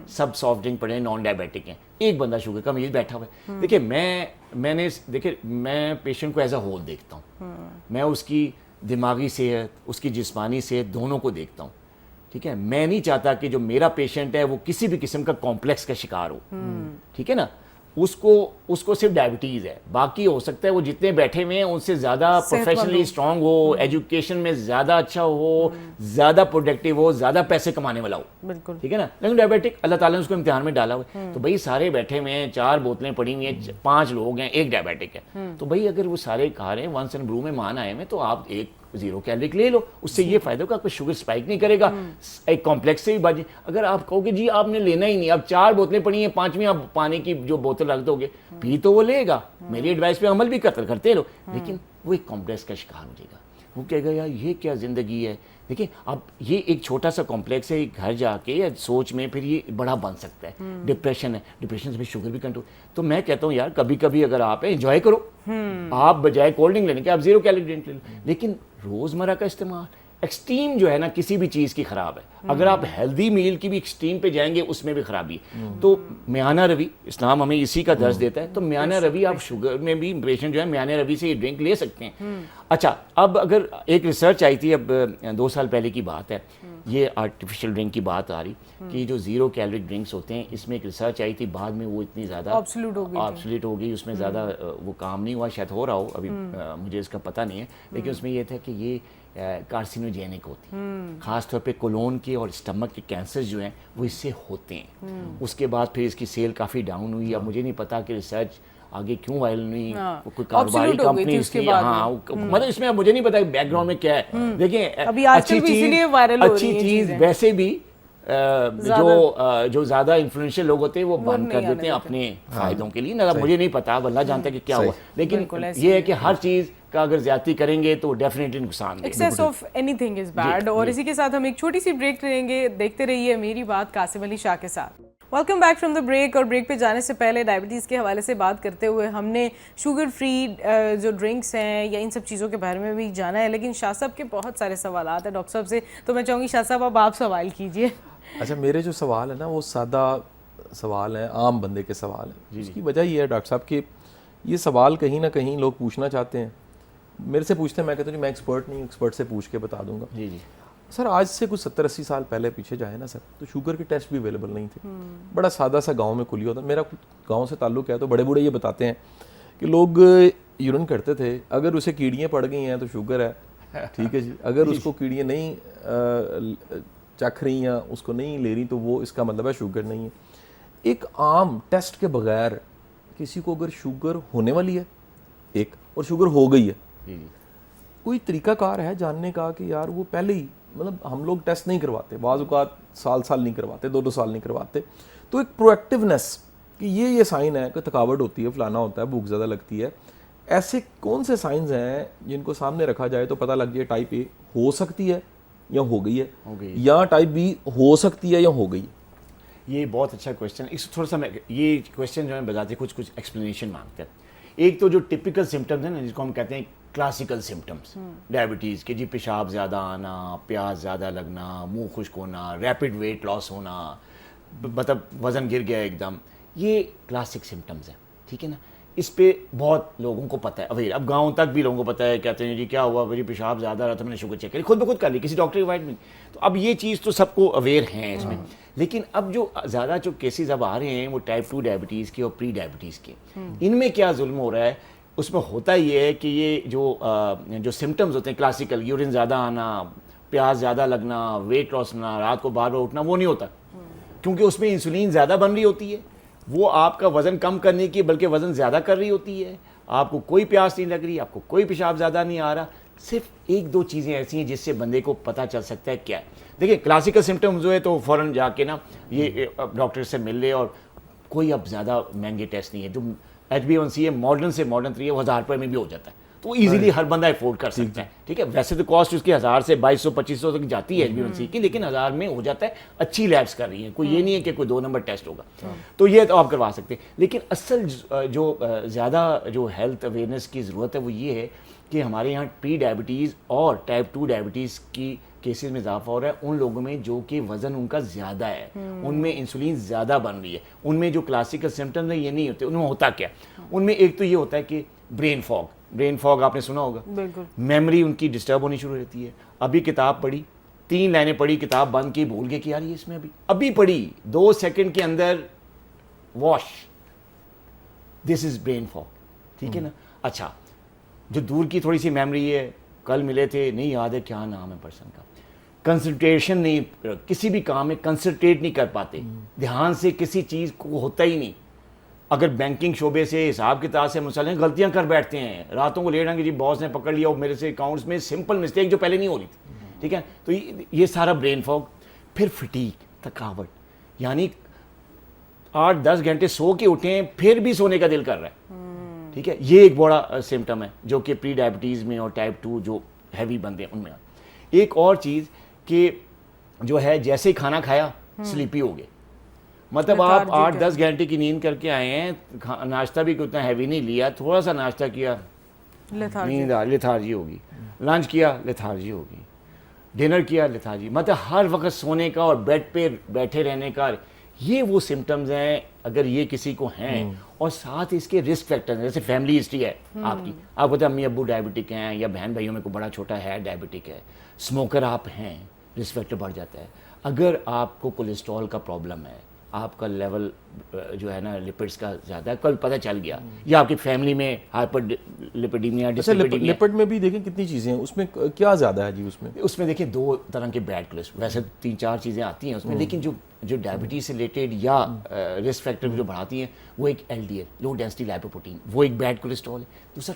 سب سافٹ ڈرنک پڑے ہیں, نان ڈائبیٹک ہیں, ایک بندہ شوگر کا مریض بیٹھا ہوا ہے, دیکھیں میں پیشنٹ کو ایز اے ہول دیکھتا ہوں, میں اس کی دماغی صحت, اس کی جسمانی صحت دونوں کو دیکھتا ہوں, ٹھیک ہے. میں نہیں چاہتا کہ جو میرا پیشنٹ ہے وہ کسی بھی قسم کا کمپلیکس کا شکار ہو, ٹھیک ہے نا, اس کو صرف ڈائبٹیز ہے, باقی ہو سکتا ہے وہ جتنے بیٹھے ہوئے ہیں ان سے زیادہ پروفیشنلی اسٹرانگ ہو, ایجوکیشن میں زیادہ اچھا ہو, زیادہ پروڈکٹیو ہو, زیادہ پیسے کمانے والا ہو, بالکل ٹھیک ہے نا. لیکن ڈائبٹک اللہ تعالیٰ نے اس کو امتحان میں ڈالا ہوا ہے, تو بھائی سارے بیٹھے ہوئے ہیں, 4 بوتلیں پڑی ہوئی ہیں, 5 لوگ ہیں, ایک ڈائبٹک ہے, تو بھائی اگر وہ سارے کھا رہے ہیں, ونس اینڈ برو میں مان آئے ہیں, تو آپ ایک زیرو کیلورک لے لو, اس سے یہ فائدہ ہوگا, آپ کو شوگر اسپائک نہیں کرے گا, ایک کمپلیکس سے بھی بچے. اگر آپ کہو گے جی آپ نے لینا ہی نہیں, اب 4 بوتلیں پڑی ہیں, 5ویں آپ پانی کی جو بوتل رکھ دو گے, پی تو وہ لے گا, میری ایڈوائس پہ عمل بھی کرتے رہو, لیکن وہ ایک کمپلیکس کا شکار ہو جائے گا, وہ کہے گا یار یہ کیا زندگی ہے. دیکھیں اب یہ ایک چھوٹا سا کمپلیکس ہے, گھر جا کے یا سوچ میں پھر یہ بڑا بن سکتا ہے. ڈپریشن ہے, ڈپریشن سے شوگر بھی کنٹرول. تو میں کہتا ہوں یار کبھی کبھی اگر آپ انجوائے کرو, آپ بجائے کولڈ ڈرنک لینے کے آپ زیرو کیلوری ڈرنک لے لو, لیکن روزمرہ کا استعمال ایکسٹریم جو ہے نا کسی بھی چیز کی خراب ہے. اگر آپ ہیلدی میل کی بھی ایکسٹریم پہ جائیں گے اس میں بھی خرابی ہے. تو میانہ روی, اسلام ہمیں اسی کا درس دیتا ہے, تو میانہ روی آپ شوگر میں بھی پیشنٹ جو ہے میانہ روی سے یہ ڈرنک لے سکتے ہیں. اچھا اب اگر ایک ریسرچ آئی تھی, اب 2 سال پہلے کی بات ہے, یہ آرٹیفیشیل ڈرنک کی بات آ رہی کہ جو زیرو کیلورک ڈرنکس ہوتے ہیں, اس میں ایک ریسرچ آئی تھی, بعد میں وہ اتنی زیادہ آبسلیٹ ہو گئی, اس میں زیادہ وہ کام نہیں ہوا, شاید ہو رہا ہو, ابھی مجھے اس کا پتہ نہیں ہے, لیکن اس میں یہ تھا کہ یہ کارسینوجینک ہوتی ہیں, خاص طور پہ کولون کے اور اسٹمک کے کینسر جو ہیں وہ اس سے ہوتے ہیں. اس کے بعد پھر اس کی سیل کافی ڈاؤن ہوئی. اب مجھے نہیں پتا کہ ریسرچ آگے کیوں وائرل نہیں, کوئی کاروباری کمپنی اس کی, ہاں مطلب اس میں مجھے نہیں پتا بیک گراؤنڈ میں کیا ہے. دیکھیں اچھی چیز ویسے بھی جو زیادہ انفلوئنشل لوگ ہوتے ہیں وہ بند کر دیتے ہیں اپنے فائدوں کے لیے, مجھے نہیں پتا, اللہ جانتا ہے کہ کیا ہوا. لیکن یہ ہے کہ ہر چیز کا اگر زیادتی کریں گے تو ڈیفینیٹلی نقصان دے. Excess of anything is bad. اور اسی کے ساتھ ہم ایک چھوٹی سی بریک لیں گے. دیکھتے رہیے میری بات قاسم علی شاہ کے ساتھ. Welcome back from the break. اور بریک پہ جانے سے پہلے ڈائبٹیز کے حوالے سے بات کرتے ہوئے ہم نے شوگر فری جو ڈرنکس ہیں یا ان سب چیزوں کے بارے میں بھی جانا ہے, لیکن شاہ صاحب کے بہت سارے سوالات ہیں ڈاکٹر صاحب سے, تو میں چاہوں گی شاہ صاحب اب آپ سوال کیجیے. اچھا, میرے جو سوال ہے نا وہ سادہ سوال ہیں, عام بندے کے سوال ہیں. اس کی وجہ یہ ہے ڈاکٹر صاحب کہ یہ سوال کہیں نہ کہیں لوگ پوچھنا چاہتے ہیں, میرے سے پوچھتے ہیں, میں کہتا ہوں میں ایکسپرٹ نہیں ہوں, ایکسپرٹ سے پوچھ کے بتا دوں گا. جی جی سر آج سے کچھ 70-80 سال پہلے پیچھے جائے نا سر, تو شوگر کے ٹیسٹ بھی اویلیبل نہیں تھے. بڑا سادہ سا گاؤں میں کھلی ہوتا. میرا گاؤں سے تعلق ہے تو بڑے بوڑھے یہ بتاتے ہیں کہ لوگ یورین کرتے تھے, اگر اسے کیڑیاں پڑ گئی ہیں تو شوگر ہے, ٹھیک ہے جی. اگر اس کو کیڑیاں نہیں چکھ رہی ہیں, اس کو نہیں لے رہی, تو وہ اس کا مطلب ہے شوگر نہیں ہے. ایک عام ٹیسٹ کے بغیر کسی کو اگر شوگر ہونے والی ہے ایک اور شوگر ہو گئی ہے, کوئی طریقہ کار ہے جاننے کا کہ یار وہ پہلے ہی, مطلب ہم لوگ ٹیسٹ نہیں کرواتے, بعض اوقات سال نہیں کرواتے, 2 سال نہیں کرواتے, تو ایک پرویکٹیونیس کہ یہ سائن ہے کہ تھکاوٹ ہوتی ہے, فلانا ہوتا ہے, بھوک زیادہ لگتی ہے, ایسے کون سے سائنز ہیں جن کو سامنے رکھا جائے تو پتہ لگ جائے ٹائپ اے ہو سکتی ہے یا ہو گئی ہے, یا ٹائپ بی ہو سکتی ہے یا ہو گئی ہے؟ یہ بہت اچھا کویشچن. اس تھوڑا سا میں یہ کویشچن جو ہے بتاتے کچھ ایکسپلینیشن مانگتے ہیں. ایک تو جو ٹپیکل سمٹمز ہیں نا, جس کو ہم کہتے ہیں کلاسیکل سمٹمز ڈائبٹیز کے, جی پیشاب زیادہ آنا, پیاس زیادہ لگنا, منہ خشک ہونا, ریپڈ ویٹ لاس ہونا, مطلب وزن گر گیا ایک دم, یہ کلاسک سمٹمز ہیں, ٹھیک ہے نا. اس پہ بہت لوگوں کو پتہ ہے اویئر, اب گاؤں تک بھی لوگوں کو پتہ ہے, کہتے ہیں جی کیا ہوا, میری پیشاب زیادہ رہا تھا, میں نے شوگر چیک کری, خود بخود کر لی, کسی ڈاکٹر کی وائٹ میں. تو اب یہ چیز تو سب کو اویئر ہیں اس میں. لیکن اب جو زیادہ جو کیسز اب آ رہے ہیں وہ ٹائپ 2 ڈائبٹیز کے اور پری ڈائبٹیز کے, ان میں کیا ظلم ہو رہا ہے, اس میں ہوتا یہ ہے کہ یہ جو سمٹمز ہوتے ہیں کلاسیکل, یورین زیادہ آنا, پیاس زیادہ لگنا, ویٹ لاس ہونا, رات کو بار بار اٹھنا, وہ نہیں ہوتا, کیونکہ اس میں انسولین زیادہ بن رہی ہوتی ہے, وہ آپ کا وزن کم کرنے کی بلکہ وزن زیادہ کر رہی ہوتی ہے. آپ کو کوئی پیاس نہیں لگ رہی, آپ کو کوئی پیشاب زیادہ نہیں آ رہا. صرف 1-2 چیزیں ایسی ہیں جس سے بندے کو پتہ چل سکتا ہے کیا ہے. دیکھیں کلاسیکل سمٹمز جو ہے تو فوراً جا کے نا یہ ڈاکٹر سے مل لے, اور کوئی اب زیادہ مہنگے ٹیسٹ نہیں ہے. جو HbA1c ہے ماڈرن سے ماڈرن 3 ہے, وہ 1000 روپے میں بھی ہو جاتا ہے, تو وہ ایزیلی ہر بندہ افورڈ کر سکتا ہے, ٹھیک ہے. ویسے تو کاسٹ اس کی 1000 سے 2200-2500 تک جاتی ہے HbA1c کی, لیکن 1000 میں ہو جاتا ہے. اچھی لیبس کر رہی ہیں, کوئی یہ نہیں ہے کہ کوئی 2 نمبر ٹیسٹ ہوگا, تو یہ تو آپ کروا سکتے ہیں. لیکن اصل جو زیادہ جو ہیلتھ اویئرنیس کی ضرورت ہے وہ یہ ہے کہ ہمارے یہاں پری ڈائبٹیز اور ٹائپ 2 ڈائبٹیز کی کیسز میں اضافہ ہو رہا ہے ان لوگوں میں جو کہ وزن ان کا زیادہ ہے, ان میں انسولین زیادہ بن رہی ہے. ان میں جو کلاسیکل سمٹمز ہیں یہ نہیں ہوتے. ان میں ہوتا کیا, ان میں ایک تو یہ ہوتا ہے کہ برین فاگ آپ نے سنا ہوگا, میموری ان کی ڈسٹرب ہونی شروع ہوتی ہے. ابھی کتاب پڑھی, 3 لائنیں پڑھی, کتاب بند کی, بھول گئے کہ یار یہ اس میں ابھی پڑھی, 2 سیکنڈ کے اندر واش, دس از برین فاگ, ٹھیک ہے نا. اچھا, جو دور کی تھوڑی سی میموری ہے, کل ملے تھے, نہیں یاد ہے کیا نام ہے پرسن کا, کنسنٹریشن نہیں, کسی بھی کام میں کنسنٹریٹ نہیں کر پاتے, دھیان سے کسی چیز کو ہوتا ہی نہیں. اگر بینکنگ شعبے سے, حساب کتاب سے مسئلے, غلطیاں کر بیٹھتے ہیں, راتوں کو لیٹ آئیں گے, جی باس نے پکڑ لیا, اور میرے سے اکاؤنٹس میں سمپل مسٹیک جو پہلے نہیں ہو رہی تھی, ٹھیک ہے. تو یہ سارا برین فاگ. پھر فٹیگ, تھکاوٹ, یعنی 8-10 گھنٹے سو کے اٹھیں پھر بھی سونے کا دل کر رہا ہے, ٹھیک ہے. یہ ایک بڑا سمٹم ہے جو کہ پری ڈائبٹیز میں اور ٹائپ 2 جو ہیوی بندے ہیں ان میں. ایک اور چیز کہ جو ہے جیسے ہی کھانا کھایا سلیپی ہو گئے, مطلب آپ 8-10 گھنٹے کی نیند کر کے آئے ہیں, ناشتہ بھی اتنا ہیوی نہیں لیا, تھوڑا سا ناشتہ کیا, نیند لیتھارجی ہوگی, لنچ کیا لیتھارجی ہوگی, ڈنر کیا لیتھارجی, مطلب ہر وقت سونے کا اور بیڈ پہ بیٹھے رہنے کا. یہ وہ سمٹمز ہیں اگر یہ کسی کو ہیں, اور ساتھ اس کے رسک فیکٹر ہیں, جیسے فیملی ہسٹری ہے آپ کی, آپ بتائیں امی ابو ڈائبٹک ہیں, یا بہن بھائیوں میں کوئی بڑا چھوٹا ہے ڈائبٹک ہے, اسموکر آپ ہیں, رسک فیکٹر بڑھ جاتا ہے. اگر آپ کو کولیسٹرول کا پرابلم ہے, آپ کا لیول جو ہے نا لپڈس کا زیادہ ہے, کل پتہ چل گیا, یا آپ کی فیملی میں ہائپر لپڈیمیا, لپڈ میں بھی دیکھیں کتنی چیزیں ہیں, اس میں کیا زیادہ ہے جی؟ اس میں دیکھیں 2 طرح کے بیڈ کولیسٹرول, ویسے 3-4 چیزیں آتی ہیں اس میں, لیکن جو ڈائبٹیز سے ریلیٹڈ یا رسک فیکٹر جو بڑھاتی ہیں وہ ایک LDL, لو ڈینسٹی لائپوپروٹین, وہ ایک بیڈ کولیسٹرول ہے. دوسرا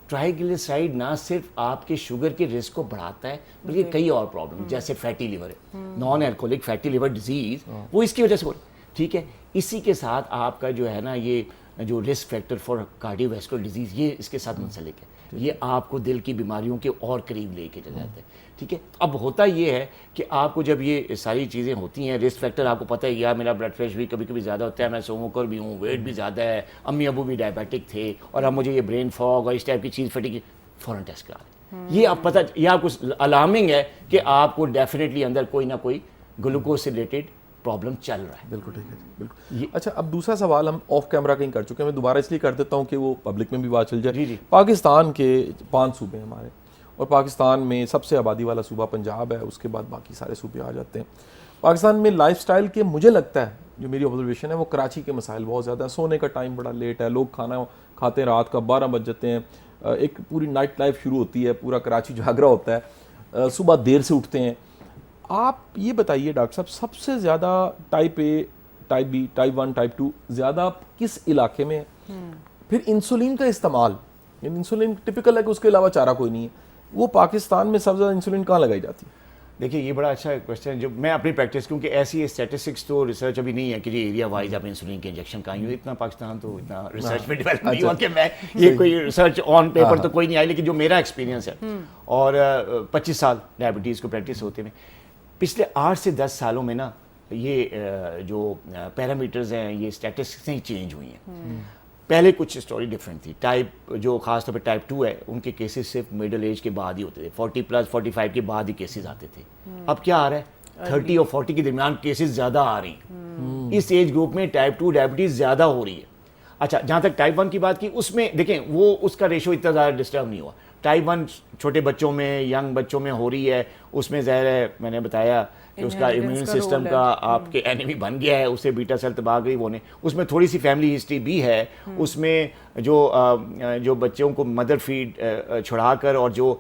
ٹرائیگلیسرائڈ نہ صرف آپ کے شوگر کے رسک کو بڑھاتا ہے بلکہ کئی اور پرابلم, جیسے فیٹی لیور ہے, non alcoholic fatty liver disease, وہ اس کی وجہ سے ہو رہی ہے, ٹھیک ہے. اسی کے ساتھ آپ کا جو ہے نا یہ جو risk factor for cardio vascular disease, یہ اس کے ساتھ منسلک ہے. یہ آپ کو دل کی بیماریوں کے اور قریب لے کے چلا جاتا ہے. ٹھیک ہے, اب ہوتا یہ ہے کہ آپ کو جب یہ ساری چیزیں ہوتی ہیں, رسک فیکٹر آپ کو پتہ ہے, یا میرا بلڈ پریشر بھی کبھی کبھی زیادہ ہوتا ہے, میں اسموکر بھی ہوں, ویٹ بھی زیادہ ہے, امی ابو بھی ڈائبیٹک تھے, اور اب مجھے یہ برین فاگ اور اس ٹائپ کی چیز پھٹی, فوراً ٹیسٹ کرا لیں. یہ آپ پتہ, یہ آپ کو الارمنگ ہے کہ آپ کو ڈیفینیٹلی اندر کوئی نہ کوئی گلوکوز سے ریلیٹڈ پرابلم چل رہا ہے. بالکل ٹھیک ہے جی, بالکل. اچھا, اب دوسرا سوال ہم آف کیمرہ کہیں کر چکے ہیں, میں دوبارہ اس لیے کر دیتا ہوں کہ وہ پبلک میں بھی بات چل جائے. جی. پاکستان کے 5 صوبے ہیں ہمارے, اور پاکستان میں سب سے آبادی والا صوبہ پنجاب ہے, اس کے بعد باقی سارے صوبے آ جاتے ہیں. پاکستان میں لائف سٹائل کے مجھے لگتا ہے, جو میری آبزرویشن ہے, وہ کراچی کے مسائل بہت زیادہ ہیں. سونے کا ٹائم بڑا لیٹ ہے, لوگ کھانا کھاتے ہیں رات کا 12 بج جاتے ہیں, ایک پوری نائٹ لائف شروع ہوتی ہے, پورا کراچی جاگرا ہوتا ہے, صبح دیر سے اٹھتے ہیں. آپ یہ بتائیے ڈاکٹر صاحب, سب سے زیادہ type A, type B, type 1, type 2 زیادہ کس علاقے میں ہے؟ پھر انسولین کا استعمال, یعنی انسولین ٹپیکل ہے کہ اس کے علاوہ چارہ کوئی نہیں ہے, وہ پاکستان میں سب سے زیادہ انسولین کہاں لگائی جاتی ہے؟ دیکھیے یہ بڑا اچھا کویشچن ہے. جو میں اپنی پریکٹس, کیونکہ ایسی اسٹیٹسٹکس تو ریسرچ ابھی نہیں ہے کہ یہ ایریا وائز آپ انسولین کے انجیکشن کہیں گے, اتنا پاکستان تو اتنا ریسرچ میں ڈیولپ نہیں ہوا کہ میں یہ کوئی ریسرچ آن پیپر تو کوئی نہیں آئی, لیکن جو میرا ایکسپیرینس ہے, اور 25 سال ڈائبٹیز کو پریکٹس ہوتے میں, پچھلے 8 سے 10 سالوں میں نا یہ جو پیرامیٹرز ہیں, یہ اسٹیٹسٹکس چینج ہوئی ہیں. پہلے کچھ اسٹوری ڈفرینٹ تھی. ٹائپ جو خاص طور پہ ٹائپ 2 ہے, ان کے کیسز صرف مڈل ایج کے بعد ہی ہوتے تھے, 40+ 45 کے بعد ہی کیسز آتے تھے. اب کیا آ رہا ہے, 30 اور 40 کے درمیان کیسز زیادہ آ رہی ہیں. اس ایج گروپ میں ٹائپ 2 ڈائبٹیز زیادہ ہو رہی ہے. اچھا, جہاں تک ٹائپ 1 کی بات کی, اس میں دیکھیں وہ اس کا ریشو اتنا زیادہ ڈسٹرب نہیں ہوا. ٹائپ 1 چھوٹے بچوں میں, ینگ بچوں میں ہو رہی ہے, اس میں ظاہر ہے میں نے بتایا کہ اس کا امیون سسٹم کا آپ کے اینیمی بن گیا ہے, اسے بیٹا سیل تباہ گئی وہ نے, اس میں تھوڑی سی فیملی ہسٹری بھی ہے. اس میں جو بچوں کو مدر فیڈ چھڑا کر اور جو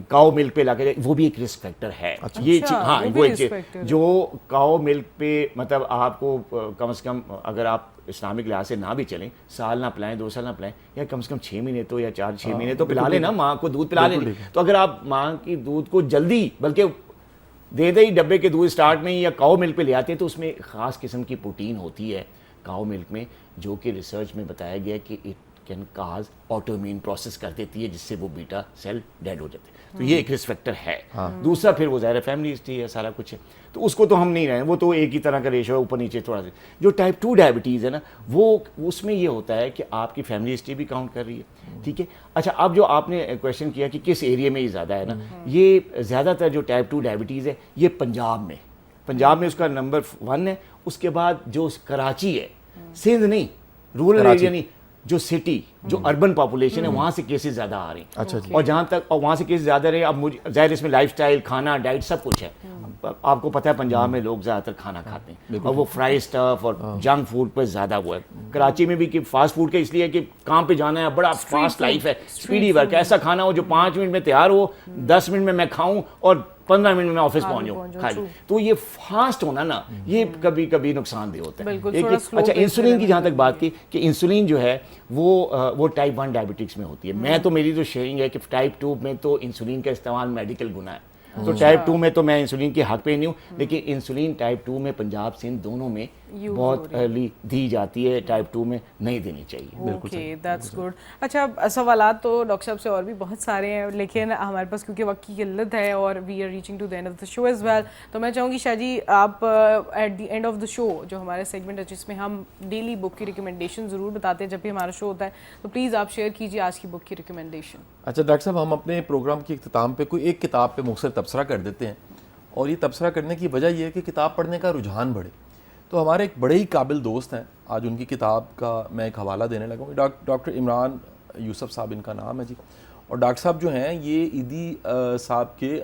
کاؤ ملک پہ لا کے, وہ بھی ایک رسک فیکٹر ہے. یہ ہاں, وہ ایک جو کاؤ ملک پہ, مطلب آپ کو کم از کم اگر آپ اسلامک لحاظ سے نہ بھی چلیں, سال نہ پلائیں, 2 سال نہ پلائیں, یا کم سے کم 6 مہینے تو, یا 4-6 مہینے تو پلا لیں نا, ماں کو دودھ پلا لیں. تو اگر آپ ماں کی دودھ کو جلدی, بلکہ دے ہی ڈبے کے دودھ اسٹارٹ میں یا کاؤ ملک پہ لے آتے ہیں, تو اس میں خاص قسم کی پروٹین ہوتی ہے کاؤ ملک میں, جو کہ ریسرچ میں بتایا گیا کہ it can cause auto immune process کر دیتی ہے, جس سے وہ بیٹا سیل ڈیڈ ہو جاتے ہیں. تو یہ ایک رسک فیکٹر ہے. دوسرا پھر وہ ظاہر ہے فیملی ہسٹری ہے, سارا کچھ ہے, تو اس کو تو ہم نہیں رہے, وہ تو ایک ہی طرح کا ریشو ہے, اوپر نیچے تھوڑا سا. جو ٹائپ 2 ڈائبٹیز ہے نا, وہ اس میں یہ ہوتا ہے کہ آپ کی فیملی ہسٹری بھی کاؤنٹ کر رہی ہے. ٹھیک ہے. اچھا, اب جو آپ نے کویشچن کیا کہ کس ایریا میں یہ زیادہ ہے نا, یہ زیادہ تر جو ٹائپ 2 ڈائبٹیز ہے یہ پنجاب میں اس کا نمبر 1 ہے. اس کے بعد جو کراچی ہے, سندھ نہیں, رورل ایریا نہیں, جو سٹی, جو اربن پاپولیشن ہے, وہاں سے کیسز زیادہ آ رہے ہیں. اور جہاں تک, اور وہاں سے کیسز زیادہ رہے, اب مجھے ظاہر اس میں لائف سٹائل, کھانا, ڈائٹ سب کچھ ہے. آپ کو پتہ ہے پنجاب میں لوگ زیادہ تر کھانا کھاتے ہیں, اور وہ فرائی اسٹف اور جنک فوڈ پہ زیادہ وہ ہے. کراچی میں بھی کہ فاسٹ فوڈ کا اس لیے کہ کام پہ جانا ہے, بڑا فاسٹ لائف ہے, اسپیڈی ورک, ایسا کھانا ہو جو 5 منٹ میں تیار ہو, 10 منٹ میں کھاؤں, اور 15 منٹ میں آفس پہنچ جاؤں کھا لوں. تو یہ فاسٹ ہونا نا, یہ کبھی کبھی نقصان دہ ہوتا ہے. اچھا, انسولین کی جہاں تک بات کی کہ انسولین جو ہے وہ ٹائپ 1 ڈائبٹکس میں ہوتی ہے. میں تو, میری تو شیئرنگ ہے کہ ٹائپ 2 میں تو انسولین کا استعمال میڈیکل گناہ ہے. تو ٹائپ 2 میں تو میں انسولین کے حق پہ نہیں ہوں, لیکن انسولین ٹائپ 2 میں پنجاب سندھ دونوں میں بہت ارلی دی جاتی ہے, ٹائپ 2 میں نہیں دینی چاہیے. Okay, that's good. اچھا, سوالات تو ڈاکٹر صاحب سے اور بھی بہت سارے ہیں, لیکن ہمارے پاس کیونکہ وقت کی قلت ہے اور we are reaching to the end of the show as well, تو میں چاہوں گی شاہ جی آپ at the end of the show, جو ہمارے سیگمنٹ ہے جس میں ہم ڈیلی بک کی ریکمنڈیشن ضرور بتاتے ہیں جب بھی ہمارا شو ہوتا ہے, تو پلیز آپ شیئر کیجیے آج کی بک کی ریکمنڈیشن. اچھا ڈاکٹر صاحب, ہم اپنے پروگرام کے اختتام پہ کوئی ایک کتاب پہ مختصر تبصرہ کر دیتے ہیں, اور یہ تبصرہ کرنے کی وجہ یہ ہے کہ کتاب پڑھنے کا رجحان بڑھے. تو ہمارے ایک بڑے ہی قابل دوست ہیں, آج ان کی کتاب کا میں ایک حوالہ دینے لگا ہوں. ڈاکٹر عمران یوسف صاحب ان کا نام ہے جی, اور ڈاکٹر صاحب جو ہیں یہ ایدی صاحب کے,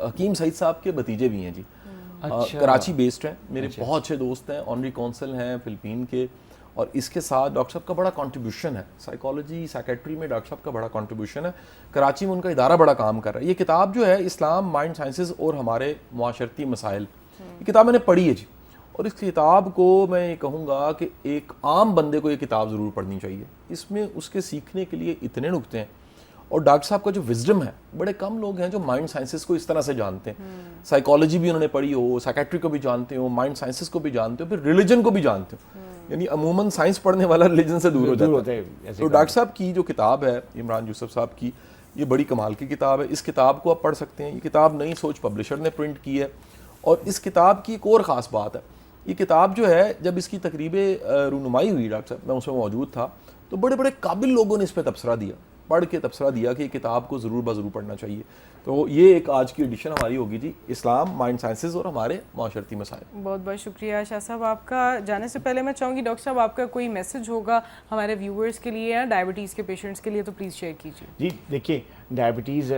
حکیم سعید صاحب کے بھتیجے بھی ہیں جی. کراچی بیسڈ ہیں, میرے بہت اچھے دوست ہیں, آنری کونسل ہیں فلپین کے, اور اس کے ساتھ ڈاکٹر صاحب کا بڑا کنٹریبیوشن ہے سائیکالوجی, سائیکیٹری میں ڈاکٹر صاحب کا بڑا کنٹریبیوشن ہے. کراچی میں ان کا ادارہ بڑا کام کر رہا ہے. یہ کتاب جو ہے اسلام, مائنڈ سائنسز اور ہمارے معاشرتی مسائل, یہ کتاب میں نے پڑھی ہے جی, اور اس کتاب کو میں یہ کہوں گا کہ ایک عام بندے کو یہ کتاب ضرور پڑھنی چاہیے. اس میں اس کے سیکھنے کے لیے اتنے نکتے ہیں, اور ڈاکٹر صاحب کا جو وزڈم ہے، بڑے کم لوگ ہیں جو مائنڈ سائنسز کو اس طرح سے جانتے ہیں. سائیکالوجی بھی انہوں نے پڑھی ہو، سائیکیٹری کو بھی جانتے ہو، مائنڈ سائنسز کو بھی جانتے ہو، پھر ریلیجن کو بھی جانتے ہو. یعنی عموماً سائنس پڑھنے والا ریلیجن سے دور ہو جاتا ہے. تو ڈاکٹر صاحب کی جو کتاب ہے عمران یوسف صاحب کی، یہ بڑی کمال کی کتاب ہے. اس کتاب کو آپ پڑھ سکتے ہیں. یہ کتاب نئی سوچ پبلشر نے پرنٹ کی ہے. اور اس کتاب کی ایک اور خاص بات ہے، یہ کتاب جو ہے جب اس کی تقریب رونمائی ہوئی ڈاکٹر صاحب، میں اس میں موجود تھا، تو بڑے بڑے قابل لوگوں نے اس پہ تبصرہ دیا، پڑھ کے تبصرہ دیا کہ یہ کتاب کو ضرور بضرور پڑھنا چاہیے. تو یہ ایک آج کی ایڈیشن ہماری ہوگی جی، اسلام، مائنڈ سائنسز اور ہمارے معاشرتی مسائل. بہت بہت شکریہ شاہ صاحب آپ کا. جانے سے پہلے میں چاہوں گی ڈاکٹر صاحب آپ کا کوئی میسج ہوگا ہمارے ویورز کے لیے یا ڈائبٹیز کے پیشنٹس کے لیے تو پلیز شیئر کیجیے. جی دیکھیے، ڈائبٹیز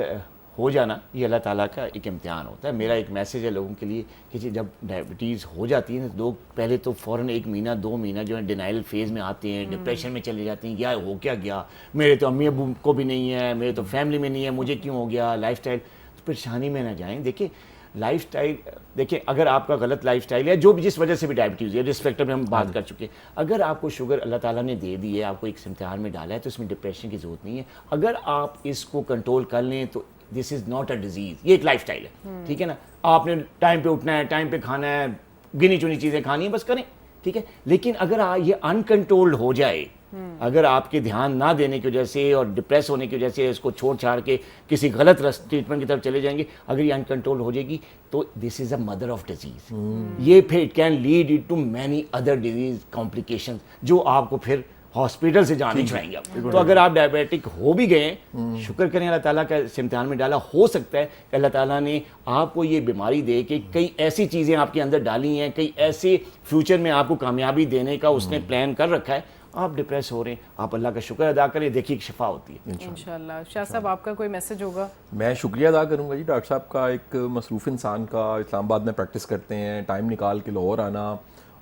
ہو جانا یہ اللہ تعالیٰ کا ایک امتحان ہوتا ہے. میرا ایک میسج ہے لوگوں کے لیے کہ جی جب ڈائبٹیز ہو جاتی ہے لوگ پہلے تو فوراً 1 مہینہ 2 مہینہ جو ہے ڈینائل فیز میں آتے ہیں، ڈپریشن میں چلے جاتے ہیں. کیا ہو کیا گیا، میرے تو امی ابو کو بھی نہیں ہے، میرے تو فیملی میں نہیں ہے، مجھے کیوں ہو گیا، لائف اسٹائل. تو پریشانی میں نہ جائیں. دیکھیں لائف اسٹائل، دیکھیں اگر آپ کا غلط لائف اسٹائل ہے جو بھی جس وجہ سے بھی ڈائبٹیز ہے، رسک فیکٹر میں ہم بات کر چکے ہیں، اگر آپ کو شوگر اللہ تعالیٰ نے دے دی ہے، آپ کو ایک امتحان میں ڈالا ہے، تو اس میں ڈپریشن کی ضرورت نہیں ہے. اگر آپ اس کو کنٹرول کر لیں تو this is not a disease, یہ ایک لائف اسٹائل ہے. ٹھیک ہے نا، آپ نے ٹائم پہ اٹھنا ہے، ٹائم پہ کھانا ہے، گنی چنی چیزیں کھانی ہیں، بس کریں. ٹھیک ہے، لیکن اگر یہ انکنٹرولڈ ہو جائے، اگر آپ کے دھیان نہ دینے کی وجہ سے اور ڈپریس ہونے کی وجہ سے اس کو چھوڑ چھاڑ کے کسی غلط ٹریٹمنٹ کی طرف چلے جائیں گے، اگر یہ انکنٹرول ہو جائے گی تو this is a mother of disease. یہ پھر it can lead it to many other disease complication جو آپ کو پھر ہاسپٹل سے جانے چھڑائیں گے. تو اگر آپ ڈائبیٹک ہو بھی گئے، شکر کریں اللہ تعالیٰ کا اس امتحان میں ڈالا. ہو سکتا ہے کہ اللہ تعالیٰ نے آپ کو یہ بیماری دے کہ کئی ایسی چیزیں آپ کے اندر ڈالی ہیں، کئی ایسے فیوچر میں آپ کو کامیابی دینے کا اس نے پلان کر رکھا ہے. آپ ڈپریس ہو رہے ہیں، آپ اللہ کا شکر ادا کریں، دیکھیے شفا ہوتی ہے انشاءاللہ. شاہ صاحب آپ کا کوئی میسج ہوگا؟ میں شکریہ ادا کروں گا جی ڈاکٹر صاحب کا. ایک مصروف انسان کا، اسلام آباد میں پریکٹس کرتے ہیں، ٹائم نکال کے لاہور آنا،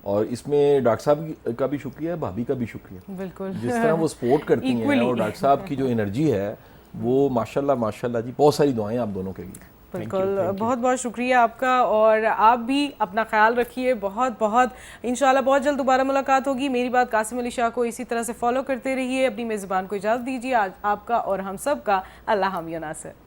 اور اس میں ڈاکٹر صاحب کا بھی شکریہ، بھابھی کا بھی شکریہ. بالکل، جس طرح وہ سپورٹ کرتی ہیں، اور ڈاکٹر صاحب کی جو انرجی ہے وہ ماشاءاللہ جی، بہت ساری دعائیں آپ دونوں کے لیے. بالکل، بہت بہت شکریہ آپ کا. اور آپ بھی اپنا خیال رکھیے. بہت انشاءاللہ بہت جلد دوبارہ ملاقات ہوگی. میری بات قاسم علی شاہ کو اسی طرح سے فالو کرتے رہیے. اپنی میزبان کو اجازت دیجیے. آج آپ کا اور ہم سب کا اللہ حامی و ناصر.